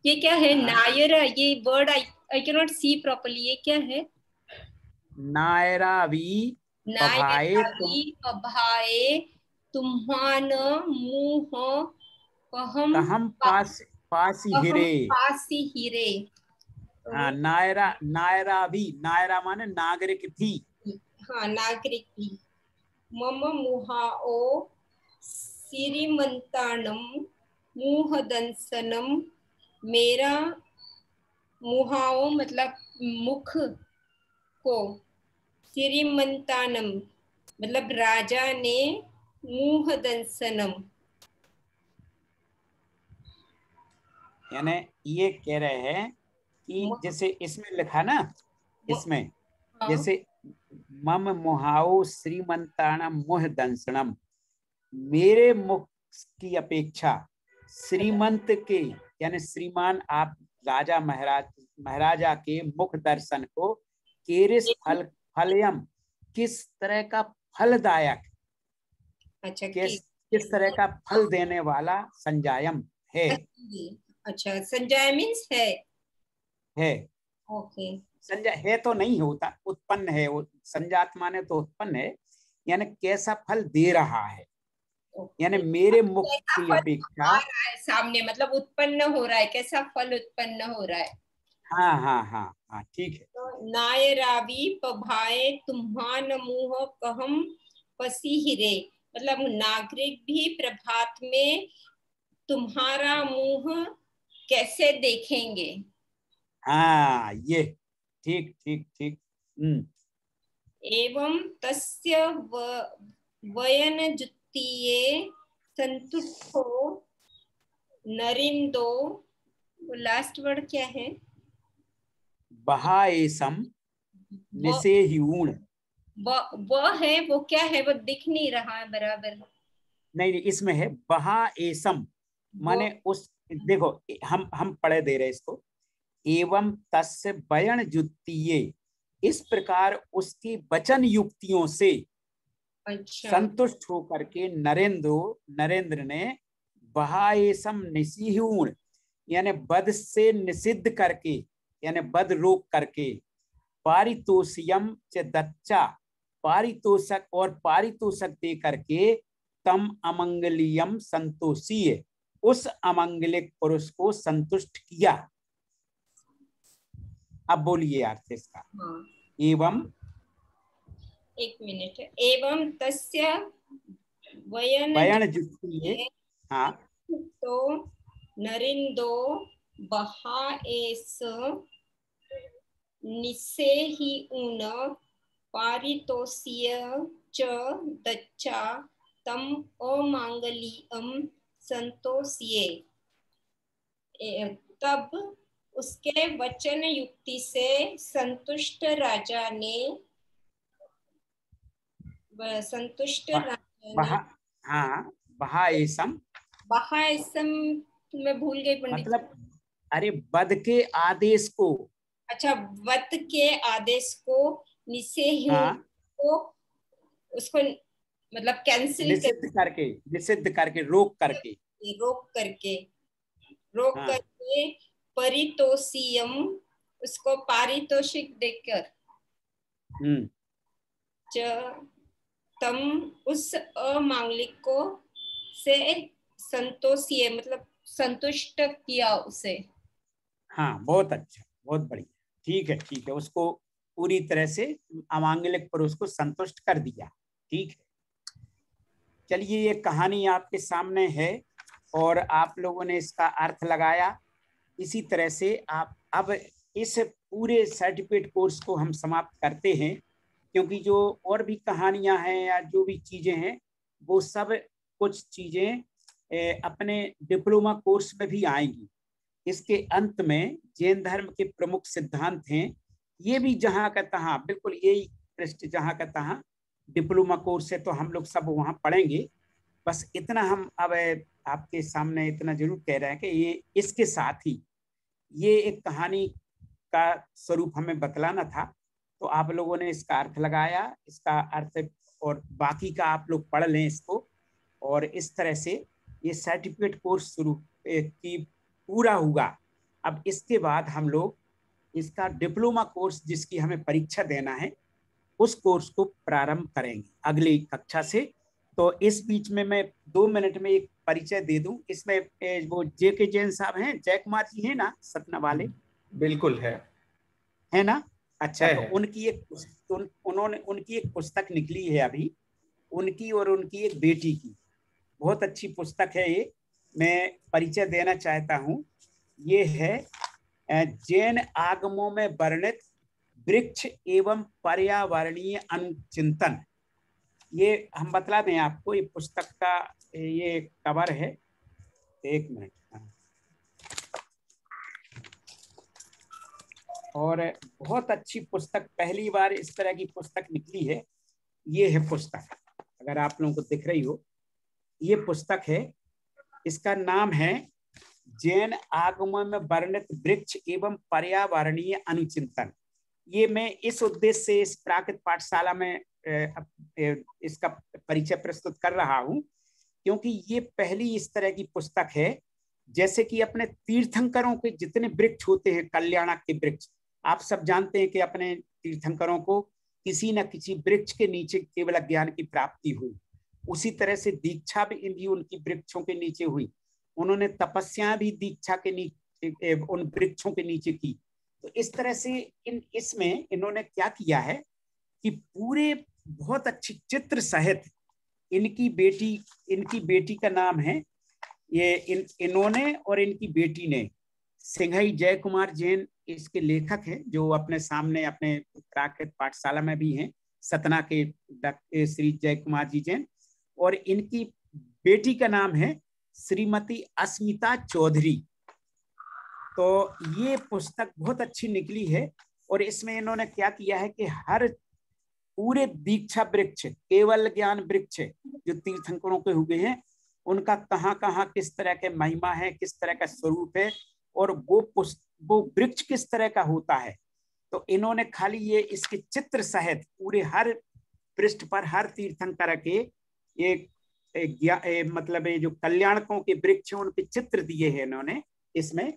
ये क्या है? नायरा, ये word I can not see properly, ये क्या है? नायरावी पभाए तुम्हान मुह कहम पासी हिरे। हाँ, नायरा भी, नायरा माने नागरिक भी। हाँ, नागरिक भी। मम मुहाओ श्रीमंतानम मुहदंसनम, मेरा मुहाओ मतलब मुख को, श्रीमंतानम मतलब राजा ने, मुहदंसनम यानी ये कह रहे हैं कि जैसे इसमें लिखा ना, इसमें जैसे मम मुहाओ श्रीमंताणम मुह दंसनम, मेरे मुख की अपेक्षा श्रीमंत के यानी श्रीमान आप राजा महाराजा के मुख दर्शन को, केरिस फलयम किस तरह का फलदायक, अच्छा किस तरह का फल देने वाला, संजायम है। अच्छा, संजय मीन्स है। ओके, संजय है तो नहीं होता, उत्पन्न है, संजात माने तो उत्पन्न है, यानी कैसा फल दे रहा है, यानी मेरे मुख की अपेक्षा सामने, मतलब उत्पन्न हो रहा है, कैसा फल उत्पन्न हो रहा है। हाँ हाँ हाँ हाँ ठीक है। तो नायरावी पभाए तुम्हान मुह कहम पसी हिरे, मतलब नागरिक भी प्रभात में तुम्हारा मुंह कैसे देखेंगे। हाँ ये ठीक ठीक ठीक। एवं तस्य वयन जुत्तिये संतुष्टो नरिंदो, लास्ट वर्ड क्या है? बहाएसम निसेह्यूण, वो है, वो क्या है, वो दिख नहीं रहा है बराबर। नहीं नहीं, इसमें है बहा एसम, माने उस, देखो हम पढ़े दे रहे इसको, एवं तस्य बयन जुत्तीये, इस प्रकार उसकी वचन युक्तियों से अच्छा। संतुष्ट होकर के नरेंद्र ने बहाएसम निसीहूण, यानी बद से निषिद्ध करके, यानी बद रोक करके, पारितोषियम च दच्चा, पारितोषक और पारितोषक दे करके, तम अमंगलियम संतोषीय, उस अमंगलिक पुरुष को संतुष्ट किया। अब बोलिए अर्थ इसका। एवं, एक मिनट, एवं तस्य बयन जुत्तीये, हाँ, तो नरिंदो बहाएस निसेहि उन पारितोषीय च दच्चा तम अमांगलियम संतोषिये। तब उसके वचन युक्ति से संतुष्ट राजा ने बहाएसम मैं भूल गई पंडित, मतलब अरे वध के आदेश को, अच्छा, वध के आदेश को निषेध को उसको मतलब कैंसिल निषिद्ध करके रोक करके परितोषियम, उसको पारितोषिक देकर, तम उस अमांगलिक को से संतोषिए, मतलब संतुष्ट किया उसे। हाँ, बहुत अच्छा, बहुत बढ़िया, ठीक है, उसको पूरी तरह से अमांगलिक पर उसको संतुष्ट कर दिया। ठीक है, चलिए ये कहानी आपके सामने है और आप लोगों ने इसका अर्थ लगाया। इसी तरह से आप अब इस पूरे सर्टिफिकेट कोर्स को हम समाप्त करते हैं, क्योंकि जो और भी कहानियां हैं या जो भी चीजें हैं वो सब कुछ चीजें अपने डिप्लोमा कोर्स में भी आएंगी। इसके अंत में जैन धर्म के प्रमुख सिद्धांत हैं, ये भी जहाँ का तहाँ, बिल्कुल यही पृष्ठ जहाँ का तहाँ डिप्लोमा कोर्स है, तो हम लोग सब वहाँ पढ़ेंगे। बस इतना हम अब आपके सामने इतना जरूर कह रहे हैं कि ये इसके साथ ही ये एक कहानी का स्वरूप हमें बतलाना था, तो आप लोगों ने इसका अर्थ लगाया, इसका अर्थ और बाकी का आप लोग पढ़ लें इसको, और इस तरह से ये सर्टिफिकेट कोर्स शुरू की पूरा हुआ। अब इसके बाद हम लोग इसका डिप्लोमा कोर्स जिसकी हमें परीक्षा देना है उस कोर्स को प्रारंभ करेंगे अगली कक्षा से। तो इस बीच में मैं 2 मिनट में एक परिचय दे दूं। इसमें वो जेके जैन साहब हैं, जयकुमार जी हैं ना, सतना वाले? बिल्कुल है ना? अच्छा है, तो उनकी एक पुस्तक निकली है अभी, उनकी और उनकी एक बेटी की, बहुत अच्छी पुस्तक है ये, मैं परिचय देना चाहता हूँ। ये है जैन आगमों में वर्णित वृक्ष एवं पर्यावरणीय अनुचिंतन। ये हम बतला दें आपको, ये पुस्तक का ये कवर है, 1 मिनट, और बहुत अच्छी पुस्तक, पहली बार इस तरह की पुस्तक निकली है। ये है पुस्तक, अगर आप लोगों को दिख रही हो, ये पुस्तक है, इसका नाम है जैन आगमन में वर्णित वृक्ष एवं पर्यावरणीय अनुचिंतन। ये मैं इस उद्देश्य से इस प्राकृत पाठशाला में इसका परिचय प्रस्तुत कर रहा हूं, क्योंकि ये पहली इस तरह की पुस्तक है। जैसे कि अपने तीर्थंकरों के जितने वृक्ष होते हैं, कल्याणक के वृक्ष, आप सब जानते हैं कि अपने तीर्थंकरों को किसी न किसी वृक्ष के नीचे केवल ज्ञान की प्राप्ति हुई। उसी तरह से दीक्षा भी उनकी वृक्षों के नीचे हुई। उन्होंने तपस्या भी दीक्षा के नीचे, उन वृक्षों के नीचे की। तो इस तरह से इसमें इन्होंने क्या किया है कि पूरे बहुत अच्छी चित्र सहित इनकी बेटी का नाम है, ये इन्होंने और इनकी बेटी ने, सिंघई जयकुमार जैन इसके लेखक हैं, जो अपने सामने अपने प्राकृत पाठशाला में भी हैं, सतना के श्री जयकुमार जी जैन, और इनकी बेटी का नाम है श्रीमती अस्मिता चौधरी। तो ये पुस्तक बहुत अच्छी निकली है, और इसमें इन्होंने क्या किया है कि हर पूरे दीक्षा वृक्ष, केवल ज्ञान वृक्ष जो तीर्थंकरों के हुए हैं, उनका कहाँ कहाँ किस तरह के महिमा है, किस तरह का स्वरूप है, और वो वृक्ष किस तरह का होता है। तो इन्होंने खाली ये इसके चित्र सहित पूरे हर पृष्ठ पर हर तीर्थंकर के मतलब ये जो कल्याणकों के वृक्ष हैं उनके चित्र दिए हैं इन्होंने इसमें।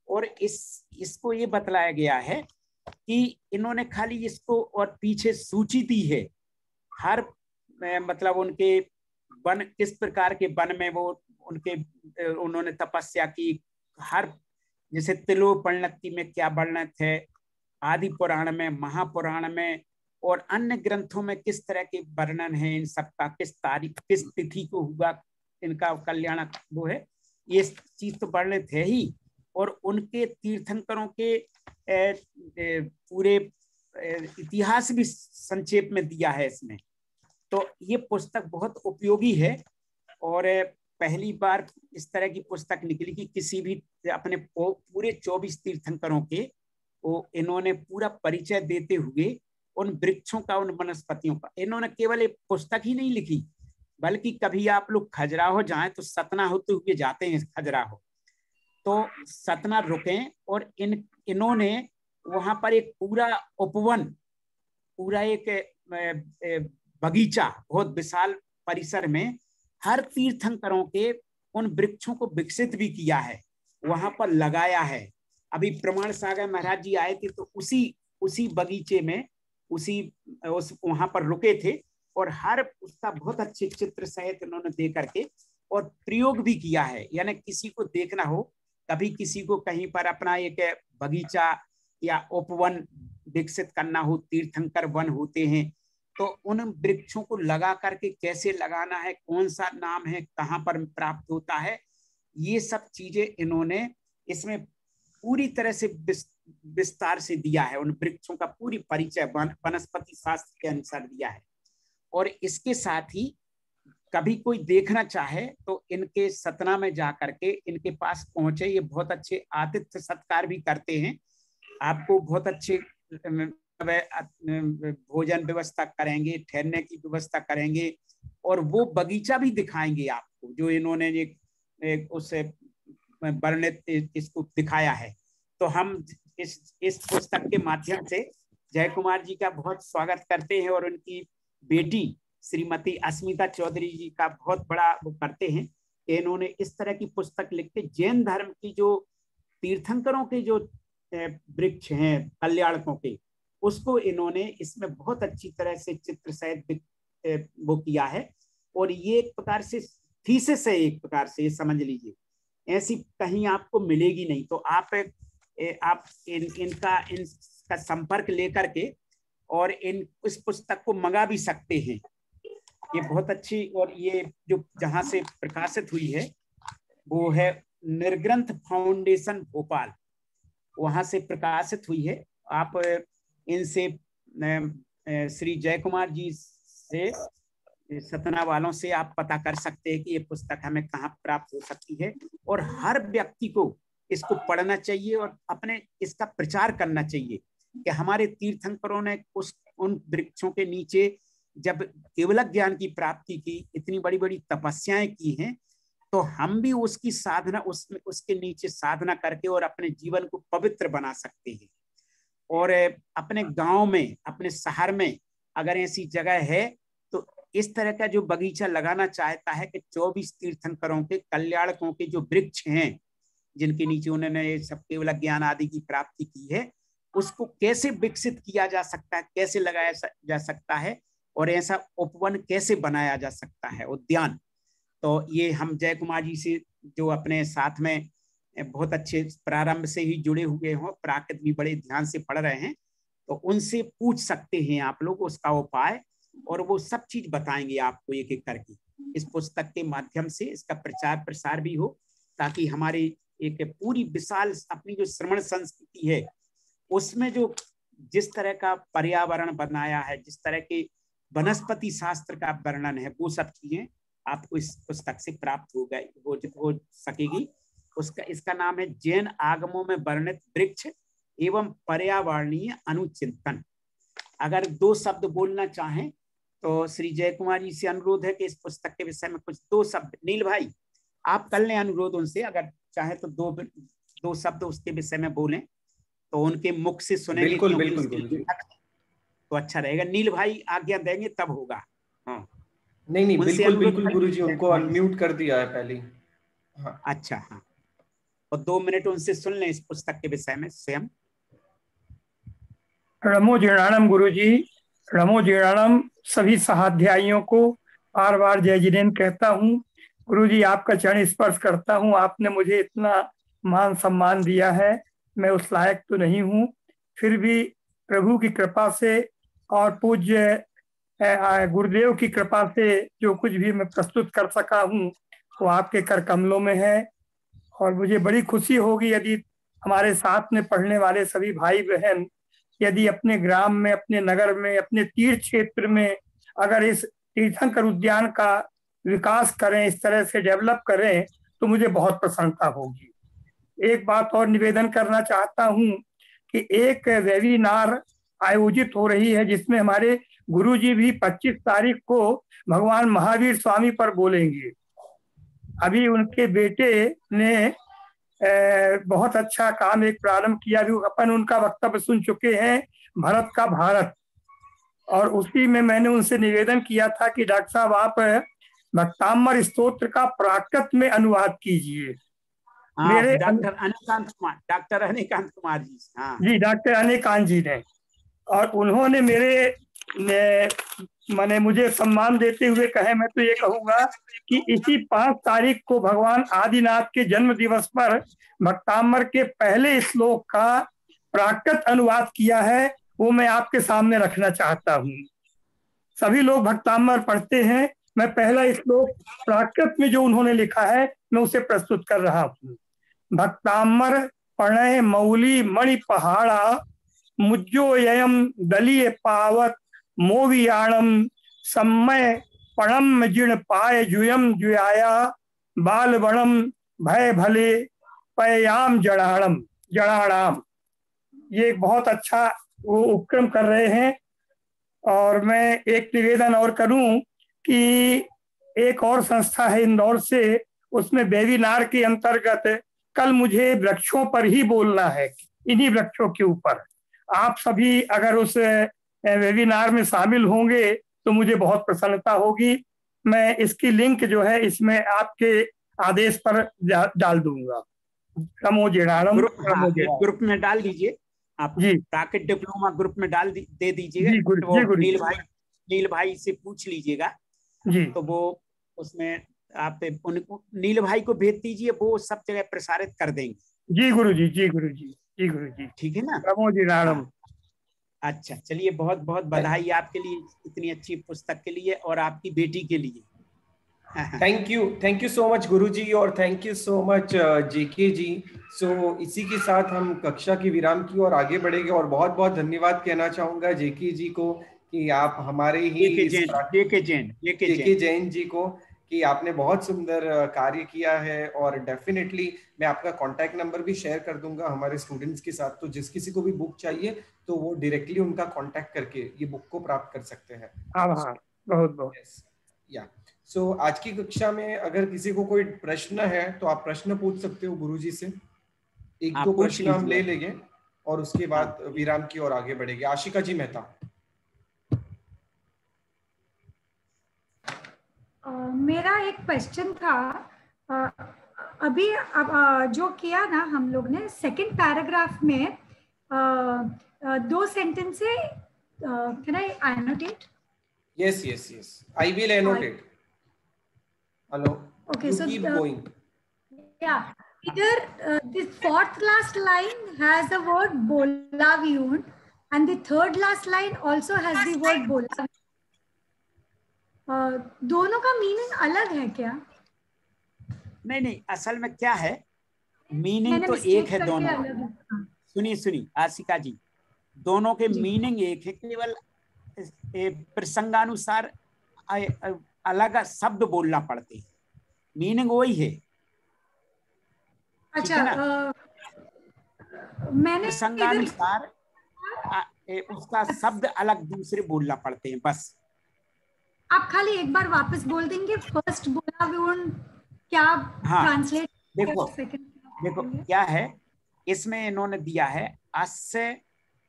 और इसको ये बतलाया गया है कि इन्होंने खाली इसको और पीछे सूची दी है हर मतलब उनके वन, किस प्रकार के वन में वो उन्होंने तपस्या की, हर जैसे तिलोपनिषद में क्या वर्णित है, आदि पुराण में, महापुराण में और अन्य ग्रंथों में किस तरह के वर्णन है इन सबका, किस तारीख किस तिथि को हुआ इनका कल्याण वो है, ये चीज तो वर्णित है ही। और उनके तीर्थंकरों के पूरे इतिहास भी संक्षेप में दिया है इसमें। तो ये पुस्तक बहुत उपयोगी है और पहली बार इस तरह की पुस्तक निकली कि किसी भी अपने पूरे 24 तीर्थंकरों के वो इन्होंने पूरा परिचय देते हुए उन वृक्षों का, उन वनस्पतियों का, इन्होंने केवल एक पुस्तक ही नहीं लिखी, बल्कि कभी आप लोग खजुराहो जाएं तो सतना होते हुए जाते हैं खजुराहो, तो सतना रुकें और इन्होंने वहां पर एक पूरा उपवन, पूरा एक बगीचा बहुत विशाल परिसर में हर तीर्थंकरों के उन वृक्षों को विकसित भी किया है, वहां पर लगाया है। अभी प्रमाण सागर महाराज जी आए थे तो उसी बगीचे में वहां पर रुके थे और हर उसका बहुत अच्छे चित्र सहित उन्होंने दे करके और प्रयोग भी किया है। यानी किसी को देखना हो, कभी किसी को कहीं पर अपना एक बगीचा या उपवन विकसित करना हो, तीर्थंकर वन होते हैं, तो उन वृक्षों को लगा करके कैसे लगाना है, कौन सा नाम है, कहाँ पर प्राप्त होता है, ये सब चीजें इन्होंने इसमें पूरी तरह से विस्तार से दिया है। उन वृक्षों का पूरी परिचय वनस्पति शास्त्र के अनुसार दिया है। और इसके साथ ही कभी कोई देखना चाहे तो इनके सतना में जा करके इनके पास पहुंचे, ये बहुत अच्छे आतिथ्य सत्कार भी करते हैं, आपको बहुत अच्छे भोजन व्यवस्था करेंगे, ठहरने की व्यवस्था करेंगे और वो बगीचा भी दिखाएंगे आपको जो इन्होंने उससे वर्णित इसको दिखाया है। तो हम इस पुस्तक के माध्यम से जय कुमार जी का बहुत स्वागत करते हैं और उनकी बेटी श्रीमती अस्मिता चौधरी जी का बहुत बड़ा वो करते हैं कि इन्होंने इस तरह की पुस्तक लिख के जैन धर्म की जो तीर्थंकरों के जो वृक्ष हैं कल्याणकों के, उसको इन्होंने इसमें बहुत अच्छी तरह से चित्र सहित वो किया है। और ये एक प्रकार से थीसिस है, एक प्रकार से ये समझ लीजिए, ऐसी कहीं आपको मिलेगी नहीं। तो आप इनका संपर्क लेकर के और इस पुस्तक को मंगा भी सकते हैं। ये बहुत अच्छी, और ये जो जहां से प्रकाशित हुई है वो है निर्ग्रंथ फाउंडेशन भोपाल, वहां से प्रकाशित हुई है। आप इनसे श्री जय कुमार जी से, सतना वालों से आप पता कर सकते हैं कि ये पुस्तक हमें कहाँ प्राप्त हो सकती है। और हर व्यक्ति को इसको पढ़ना चाहिए और अपने इसका प्रचार करना चाहिए कि हमारे तीर्थंकरों ने उन वृक्षों के नीचे जब केवल ज्ञान की प्राप्ति की, इतनी बड़ी बड़ी तपस्याएं की हैं, तो हम भी उसकी साधना उसके नीचे साधना करके और अपने जीवन को पवित्र बना सकते हैं। और अपने गांव में, अपने शहर में अगर ऐसी जगह है तो इस तरह का जो बगीचा लगाना चाहता है कि 24 तीर्थंकरों के कल्याणकों के जो वृक्ष हैं जिनके नीचे उन्होंने सब केवल ज्ञान आदि की प्राप्ति की है, उसको कैसे विकसित किया जा सकता है, कैसे लगाया जा सकता है और ऐसा उपवन कैसे बनाया जा सकता है, उद्यान। तो ये हम जय कुमार जी से जो अपने साथ में बहुत अच्छे प्रारंभ से ही जुड़े हुए हों, प्राकृत भी बड़े ध्यान से पढ़ रहे हैं, तो उनसे पूछ सकते हैं आप लोग उसका उपाय, और वो सब चीज बताएंगे आपको एक एक करके। इस पुस्तक के माध्यम से इसका प्रचार प्रसार भी हो, ताकि हमारी एक पूरी विशाल अपनी जो श्रवण संस्कृति है उसमें जो जिस तरह का पर्यावरण बनाया है, जिस तरह के वनस्पति शास्त्र का वर्णन है, वो सब चीजें आपको इस पुस्तक से प्राप्त हो सकेगी। इसका नाम है जैन आगमों में वर्णित वृक्ष एवं पर्यावरणीय अनुचिंतन। अगर 2 शब्द बोलना चाहें तो श्री जय कुमार जी से अनुरोध है कि इस पुस्तक के विषय में कुछ 2 शब्द। नील भाई आप कर लें अनुरोध उनसे, अगर चाहे तो 2 शब्द उसके विषय में बोलें तो उनके मुख से सुनेंगे। बिल्कुल बिल्कुल तो अच्छा रहेगा। नील भाई आज्ञा देंगे तब होगा। हाँ नहीं बिल्कुल गुरुजी, उनको अनम्यूट कर दिया है पहले। हाँ अच्छा हाँ, और 2 मिनट उनसे सुन लें इस पुस्तक के विषय में स्वयं। नमो जीर्णानम गुरुजी, नमो जीर्णानम। सभी सहाध्यायियों को बार बार जय जिनेन्द्र कहता हूँ। गुरुजी आपका चरण स्पर्श करता हूँ। आपने मुझे इतना मान सम्मान दिया है, मैं उस लायक तो नहीं हूँ, फिर भी प्रभु की कृपा से और पूज्य गुरुदेव की कृपा से जो कुछ भी मैं प्रस्तुत कर सका हूँ वो आपके कर कमलों में है। और मुझे बड़ी खुशी होगी यदि हमारे साथ में पढ़ने वाले सभी भाई बहन यदि अपने ग्राम में, अपने नगर में, अपने तीर्थ क्षेत्र में अगर इस तीर्थंकर उद्यान का विकास करें, इस तरह से डेवलप करें तो मुझे बहुत प्रसन्नता होगी। एक बात और निवेदन करना चाहता हूँ कि एक वेबिनार आयोजित हो रही है जिसमें हमारे गुरुजी भी 25 तारीख को भगवान महावीर स्वामी पर बोलेंगे। अभी उनके बेटे ने बहुत अच्छा काम एक प्रारंभ किया, भी अपन उनका वक्तव्य सुन चुके हैं, भारत का भारत। और उसी में मैंने उनसे निवेदन किया था कि डॉक्टर साहब आप भक्ताम्बर स्तोत्र का प्राकृत में अनुवाद कीजिए। मेरे डॉक्टर अनिकांत कुमार जी। हाँ जी, डॉक्टर अनिकांत जी ने, और उन्होंने मैंने मुझे सम्मान देते हुए कहे, मैं तो ये कहूंगा कि इसी 5 तारीख को भगवान आदिनाथ के जन्म दिवस पर भक्ताम्बर के पहले श्लोक का प्राकृत अनुवाद किया है, वो मैं आपके सामने रखना चाहता हूँ। सभी लोग भक्ताम्बर पढ़ते हैं, मैं पहला श्लोक प्राकृत में जो उन्होंने लिखा है मैं उसे प्रस्तुत कर रहा हूँ। भक्ताम्बर पढ़े मौली मणि पहाड़ा, मुज्जो ययम दलीय पावत मोवियाणम, सम्मय पणम जीर्ण पाय जुयम जुयाया, बाल बणम भय भले पयाम जड़ाणाम। ये बहुत अच्छा वो उपक्रम कर रहे हैं। और मैं एक निवेदन और करूं कि एक और संस्था है इंदौर से, उसमें वेबिनार के अंतर्गत कल मुझे वृक्षों पर ही बोलना है, इन्हीं वृक्षों के ऊपर। आप सभी अगर उस वेबिनार में शामिल होंगे तो मुझे बहुत प्रसन्नता होगी। मैं इसकी लिंक जो है इसमें आपके आदेश पर डाल दूंगा। नमो जीर्णानम। ग्रुप में डाल दीजिए आप जी, प्राकृत डिप्लोमा ग्रुप में दे दीजिएगा। तो नील भाई से पूछ लीजिएगा जी, तो वो उसमें आप उनको नील भाई को भेज दीजिए, वो सब जगह प्रसारित कर देंगे। जी गुरुजी, जी गुरुजी, जी गुरुजी, ठीक है ना। नमो जीर्णानम। अच्छा चलिए, बहुत बहुत बधाई आपके लिए इतनी अच्छी पुस्तक के लिए और आपकी बेटी के लिए। थैंक यू सो मच गुरुजी, और थैंक यू सो मच जेके जी। सो इसी के साथ हम कक्षा की विराम की और आगे बढ़ेंगे। और बहुत बहुत धन्यवाद कहना चाहूंगा जेके जी को कि आप हमारे ही जेके जैन जी को कि आपने बहुत सुंदर कार्य किया है। और डेफिनेटली मैं आपका कांटेक्ट नंबर भी शेयर कर दूंगा हमारे स्टूडेंट्स के साथ, तो जिस किसी को भी बुक चाहिए तो वो डायरेक्टली उनका कांटेक्ट करके ये बुक को प्राप्त कर सकते हैं। हाँ, बहुत बहुत या सो आज की कक्षा में अगर किसी को कोई प्रश्न है तो आप प्रश्न पूछ सकते हो गुरुजी से। 1-2 प्रश्न हम ले लेंगे और उसके बाद विराम की ओर आगे बढ़ेंगे। आशिका जी मेहता। मेरा एक क्वेश्चन था। अभी जो किया ना हम लोग ने सेकंड पैराग्राफ में 2 सेंटेंस है, can I annotate? Yes, I will annotate. Hello. Okay, so keep going. Yeah, either this 4th last line has the word Bolavyun and the 3rd last line also has the word Bolavyun. दोनों का मीनिंग अलग है क्या? नहीं, असल में क्या है, मीनिंग तो एक है दोनों। सुनिए आशिका जी, दोनों के मीनिंग एक है, केवल प्रसंगानुसार अलग शब्द बोलना पड़ते हैं, मीनिंग वही है। अच्छा, मैंने प्रसंगानुसार उसका शब्द अलग दूसरे बोलना पड़ते हैं बस। आप खाली एक बार वापस बोल देंगे फर्स्ट बोला विवुण क्या ट्रांसलेट? देखो क्या है इसमें, इन्होंने दिया है अस्य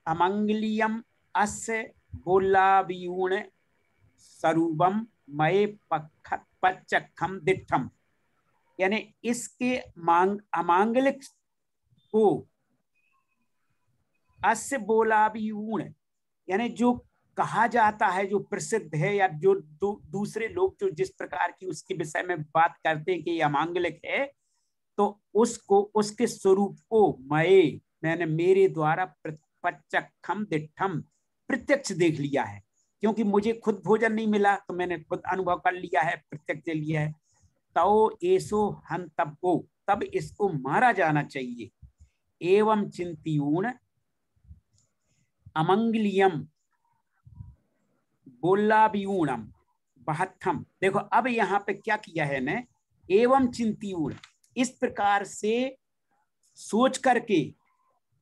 अमंगलियम अस्य बोलावियूण स्वरूपम मये पच्चखम दिठम, यानी इसके अमांगलिक को अस्य बोलावियूण, यानी जो कहा जाता है, जो प्रसिद्ध है, या जो दूसरे लोग जो जिस प्रकार की उसके विषय में बात करते हैं कि ये अमांगलिक है, तो उसको उसके स्वरूप को मैंने मेरे द्वारा पच्चखम दिठम प्रत्यक्ष देख लिया है, क्योंकि मुझे खुद भोजन नहीं मिला तो मैंने खुद अनुभव कर लिया है, प्रत्यक्ष लिया है। तो ऐसो हंतव्यो, तब इसको मारा जाना चाहिए। एवं चिंत्यूण अमंगलियम बोलावियूणम बहत्थम। देखो अब यहाँ पे क्या किया है ने, एवं चिंत्यूण, इस प्रकार से सोच करके,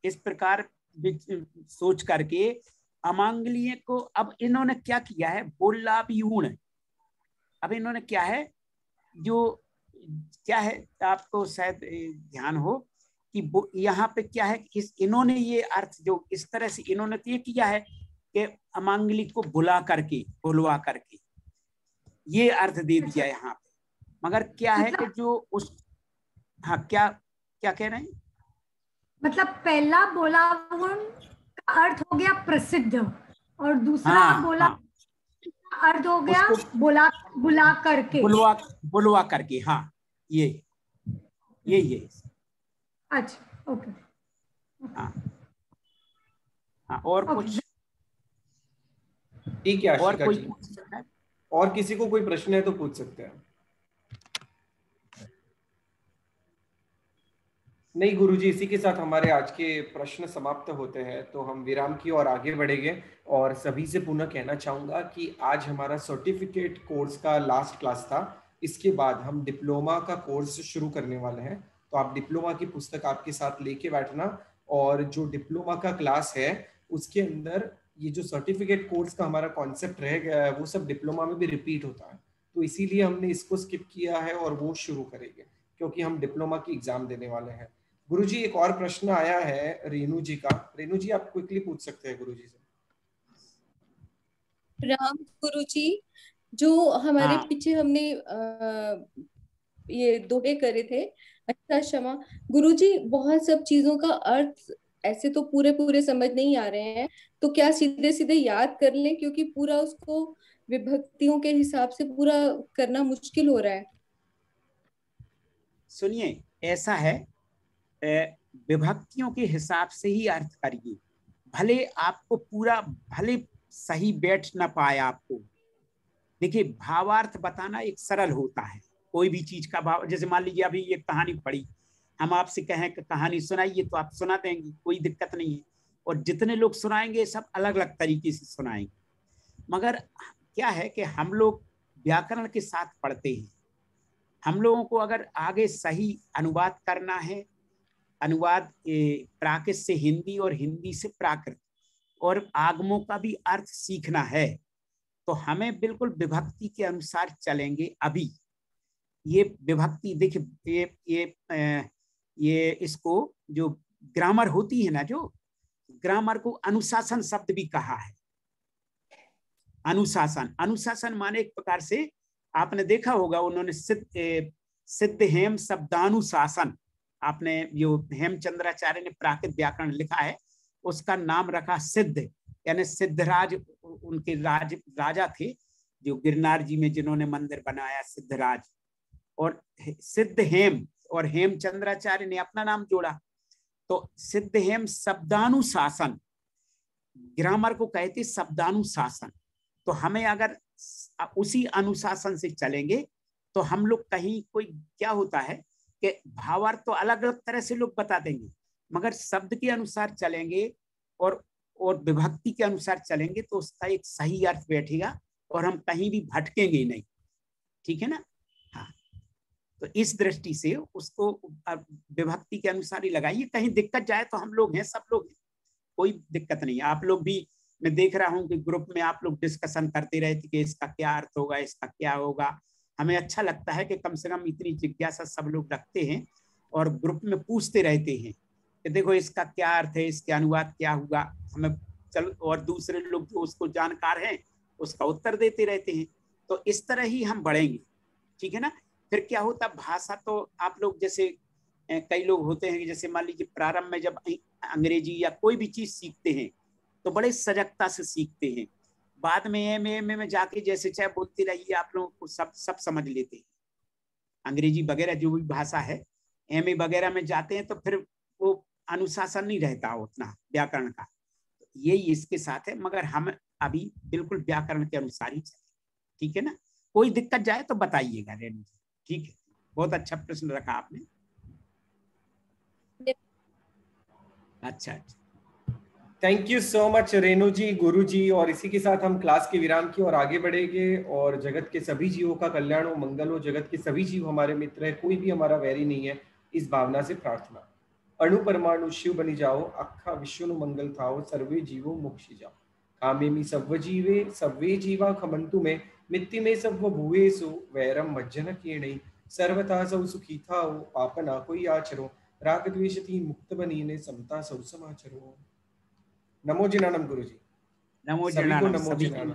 इस प्रकार सोच करके अमांगलीय को अब इन्होंने क्या किया है, बोलावियूण। अब इन्होंने क्या है, जो क्या है आपको शायद ध्यान हो कि यहाँ पे क्या है, इन्होंने ये अर्थ जो इस तरह से इन्होंने तो ये किया है कि अमांगली को बुलवा करके ये अर्थ दे दिया यहाँ पे, मगर क्या है कि जो उस, हाँ क्या क्या कह रहे हैं, मतलब पहला बोलावुण का अर्थ हो गया प्रसिद्ध और दूसरा अर्थ हो गया बुला करके, बुलवा करके। हाँ ये अच्छा ओके। हाँ और कुछ ठीक है और कोई जी, और किसी को कोई प्रश्न है तो पूछ सकते हैं। नहीं गुरुजी, इसी के साथ हमारे आज के प्रश्न समाप्त होते हैं, तो हम विराम की ओर आगे बढ़ेंगे। और सभी से पुनः कहना चाहूंगा कि आज हमारा सर्टिफिकेट कोर्स का लास्ट क्लास था, इसके बाद हम डिप्लोमा का कोर्स शुरू करने वाले हैं। तो आप डिप्लोमा की पुस्तक आपके साथ लेके बैठना, और जो डिप्लोमा का क्लास है उसके अंदर ये जो सर्टिफिकेट कोर्स का हमारा कॉन्सेप्ट रह गया है वो सब डिप्लोमा में भी रिपीट होता है, तो इसीलिए हमने इसको स्किप किया है और वो शुरू करेंगे, क्योंकि हम डिप्लोमा की एग्जाम देने वाले हैं। गुरुजी एक और प्रश्न आया है रेणु जी का, रेणु जी आप क्विकली पूछ सकते हैं गुरुजी से। राम गुरुजी, जो हमारे पीछे हमने ये दोहे करे थे, अच्छा क्षमा गुरुजी, बहुत सब चीजों का अर्थ ऐसे तो पूरे समझ नहीं आ रहे हैं, तो क्या सीधे सीधे याद कर लें, क्योंकि पूरा उसको विभक्तियों के हिसाब से पूरा करना मुश्किल हो रहा है। सुनिए ऐसा है, विभक्तियों के हिसाब से ही अर्थ करिए, भले आपको पूरा भले सही बैठ ना पाए आपको। देखिए भावार्थ बताना एक सरल होता है, कोई भी चीज का भाव, जैसे मान लीजिए अभी ये कहानी पढ़ी, हम आपसे कहें कि कहानी सुनाइए तो आप सुना देंगे, कोई दिक्कत नहीं है, और जितने लोग सुनाएंगे सब अलग अलग तरीके से सुनाएंगे। मगर क्या है कि हम लोग व्याकरण के साथ पढ़ते हैं, हम लोगों को अगर आगे सही अनुवाद करना है, अनुवाद प्राकृत से हिंदी और हिंदी से प्राकृत और आगमों का भी अर्थ सीखना है, तो हमें बिल्कुल विभक्ति के अनुसार चलेंगे। अभी ये विभक्ति देखिए, ये इसको जो ग्रामर होती है ना, जो ग्रामर को अनुशासन शब्द भी कहा है। अनुशासन माने एक प्रकार से आपने देखा होगा, उन्होंने सिद्ध हेम शब्दानुशासन, आपने जो हेमचंद्राचार्य ने प्राकृत व्याकरण लिखा है उसका नाम रखा सिद्ध, यानी सिद्धराज उनके राजा थे जो गिरनार जी में जिन्होंने मंदिर बनाया, सिद्धराज। और सिद्ध हेम और हेमचंद्राचार्य ने अपना नाम जोड़ा, तो सिद्ध हेम शब्दानुशासन, ग्रामर को कहते शब्दानुशासन। तो हमें अगर उसी अनुशासन से चलेंगे तो हम लोग कहीं कोई क्या होता है कि भावार्थ तो अलग अलग तरह से लोग बता देंगे, मगर शब्द के अनुसार चलेंगे और विभक्ति के अनुसार चलेंगे तो उसका एक सही अर्थ बैठेगा और हम कहीं भी भटकेंगे नहीं। ठीक है ना? हाँ, तो इस दृष्टि से उसको विभक्ति के अनुसार ही लगाइए, कहीं दिक्कत जाए तो हम लोग हैं, सब लोग हैं, कोई दिक्कत नहीं है। आप लोग भी, मैं देख रहा हूँ कि ग्रुप में आप लोग डिस्कशन करते रहते कि इसका क्या अर्थ होगा, इसका क्या होगा। हमें अच्छा लगता है कि कम से कम इतनी जिज्ञासा सब लोग रखते हैं और ग्रुप में पूछते रहते हैं कि देखो इसका क्या अर्थ है, इसके अनुवाद क्या हुआ। हमें चलो, और दूसरे लोग जो उसको जानकार हैं उसका उत्तर देते रहते हैं। तो इस तरह ही हम बढ़ेंगे, ठीक है ना। फिर क्या होता, भाषा तो आप लोग जैसे कई लोग होते हैं कि जैसे मान लीजिए प्रारंभ में जब अंग्रेजी या कोई भी चीज सीखते हैं तो बड़े सजगता से सीखते हैं। बाद में एमए में जाके जैसे चाहे बोलते रहिए, आप लोगों को सब समझ लेते हैं। अंग्रेजी वगैरह जो भी भाषा है, एमए वगैरह में जाते हैं तो फिर वो अनुशासन नहीं रहता उतना व्याकरण का। यही इसके साथ है, मगर हम अभी बिल्कुल व्याकरण के अनुसार ही चले, ठीक है ना। कोई दिक्कत जाए तो बताइएगा रेणु जी, ठीक है। बहुत अच्छा प्रश्न रखा आपने। अच्छा, thank you so much Renu ji, गुरु जी। और इसी के साथ हम क्लास के विराम की ओर आगे बढ़ेंगे। और जगत के सभी जीवों का कल्याण हो, मंगल हो। जगत के सभी जीव हमारे मित्र है, कोई भी हमारा वैरी नहीं है, इस भावना से प्रार्थना। अणु परमाणु शिव बनी जाओ, अखा विश्व नु मंगल थाओ, सर्वे जीवो मोक्षी जाओ। कामेमि सव्व जीवे सर्वे जीवा खमंतु में, मित्ति में सव्व भूवेसु वैरम मज्जन कीर्णै। सर्वथा सौ सुखी थाओ, पाप ना कोई आचरो, राग द्वेष तीन मुक्त बनीने, समता सौ समाचरो। नमो जिनानम गुरु जी। नमो सभी को जिनानम, नमो सभी जिनानम।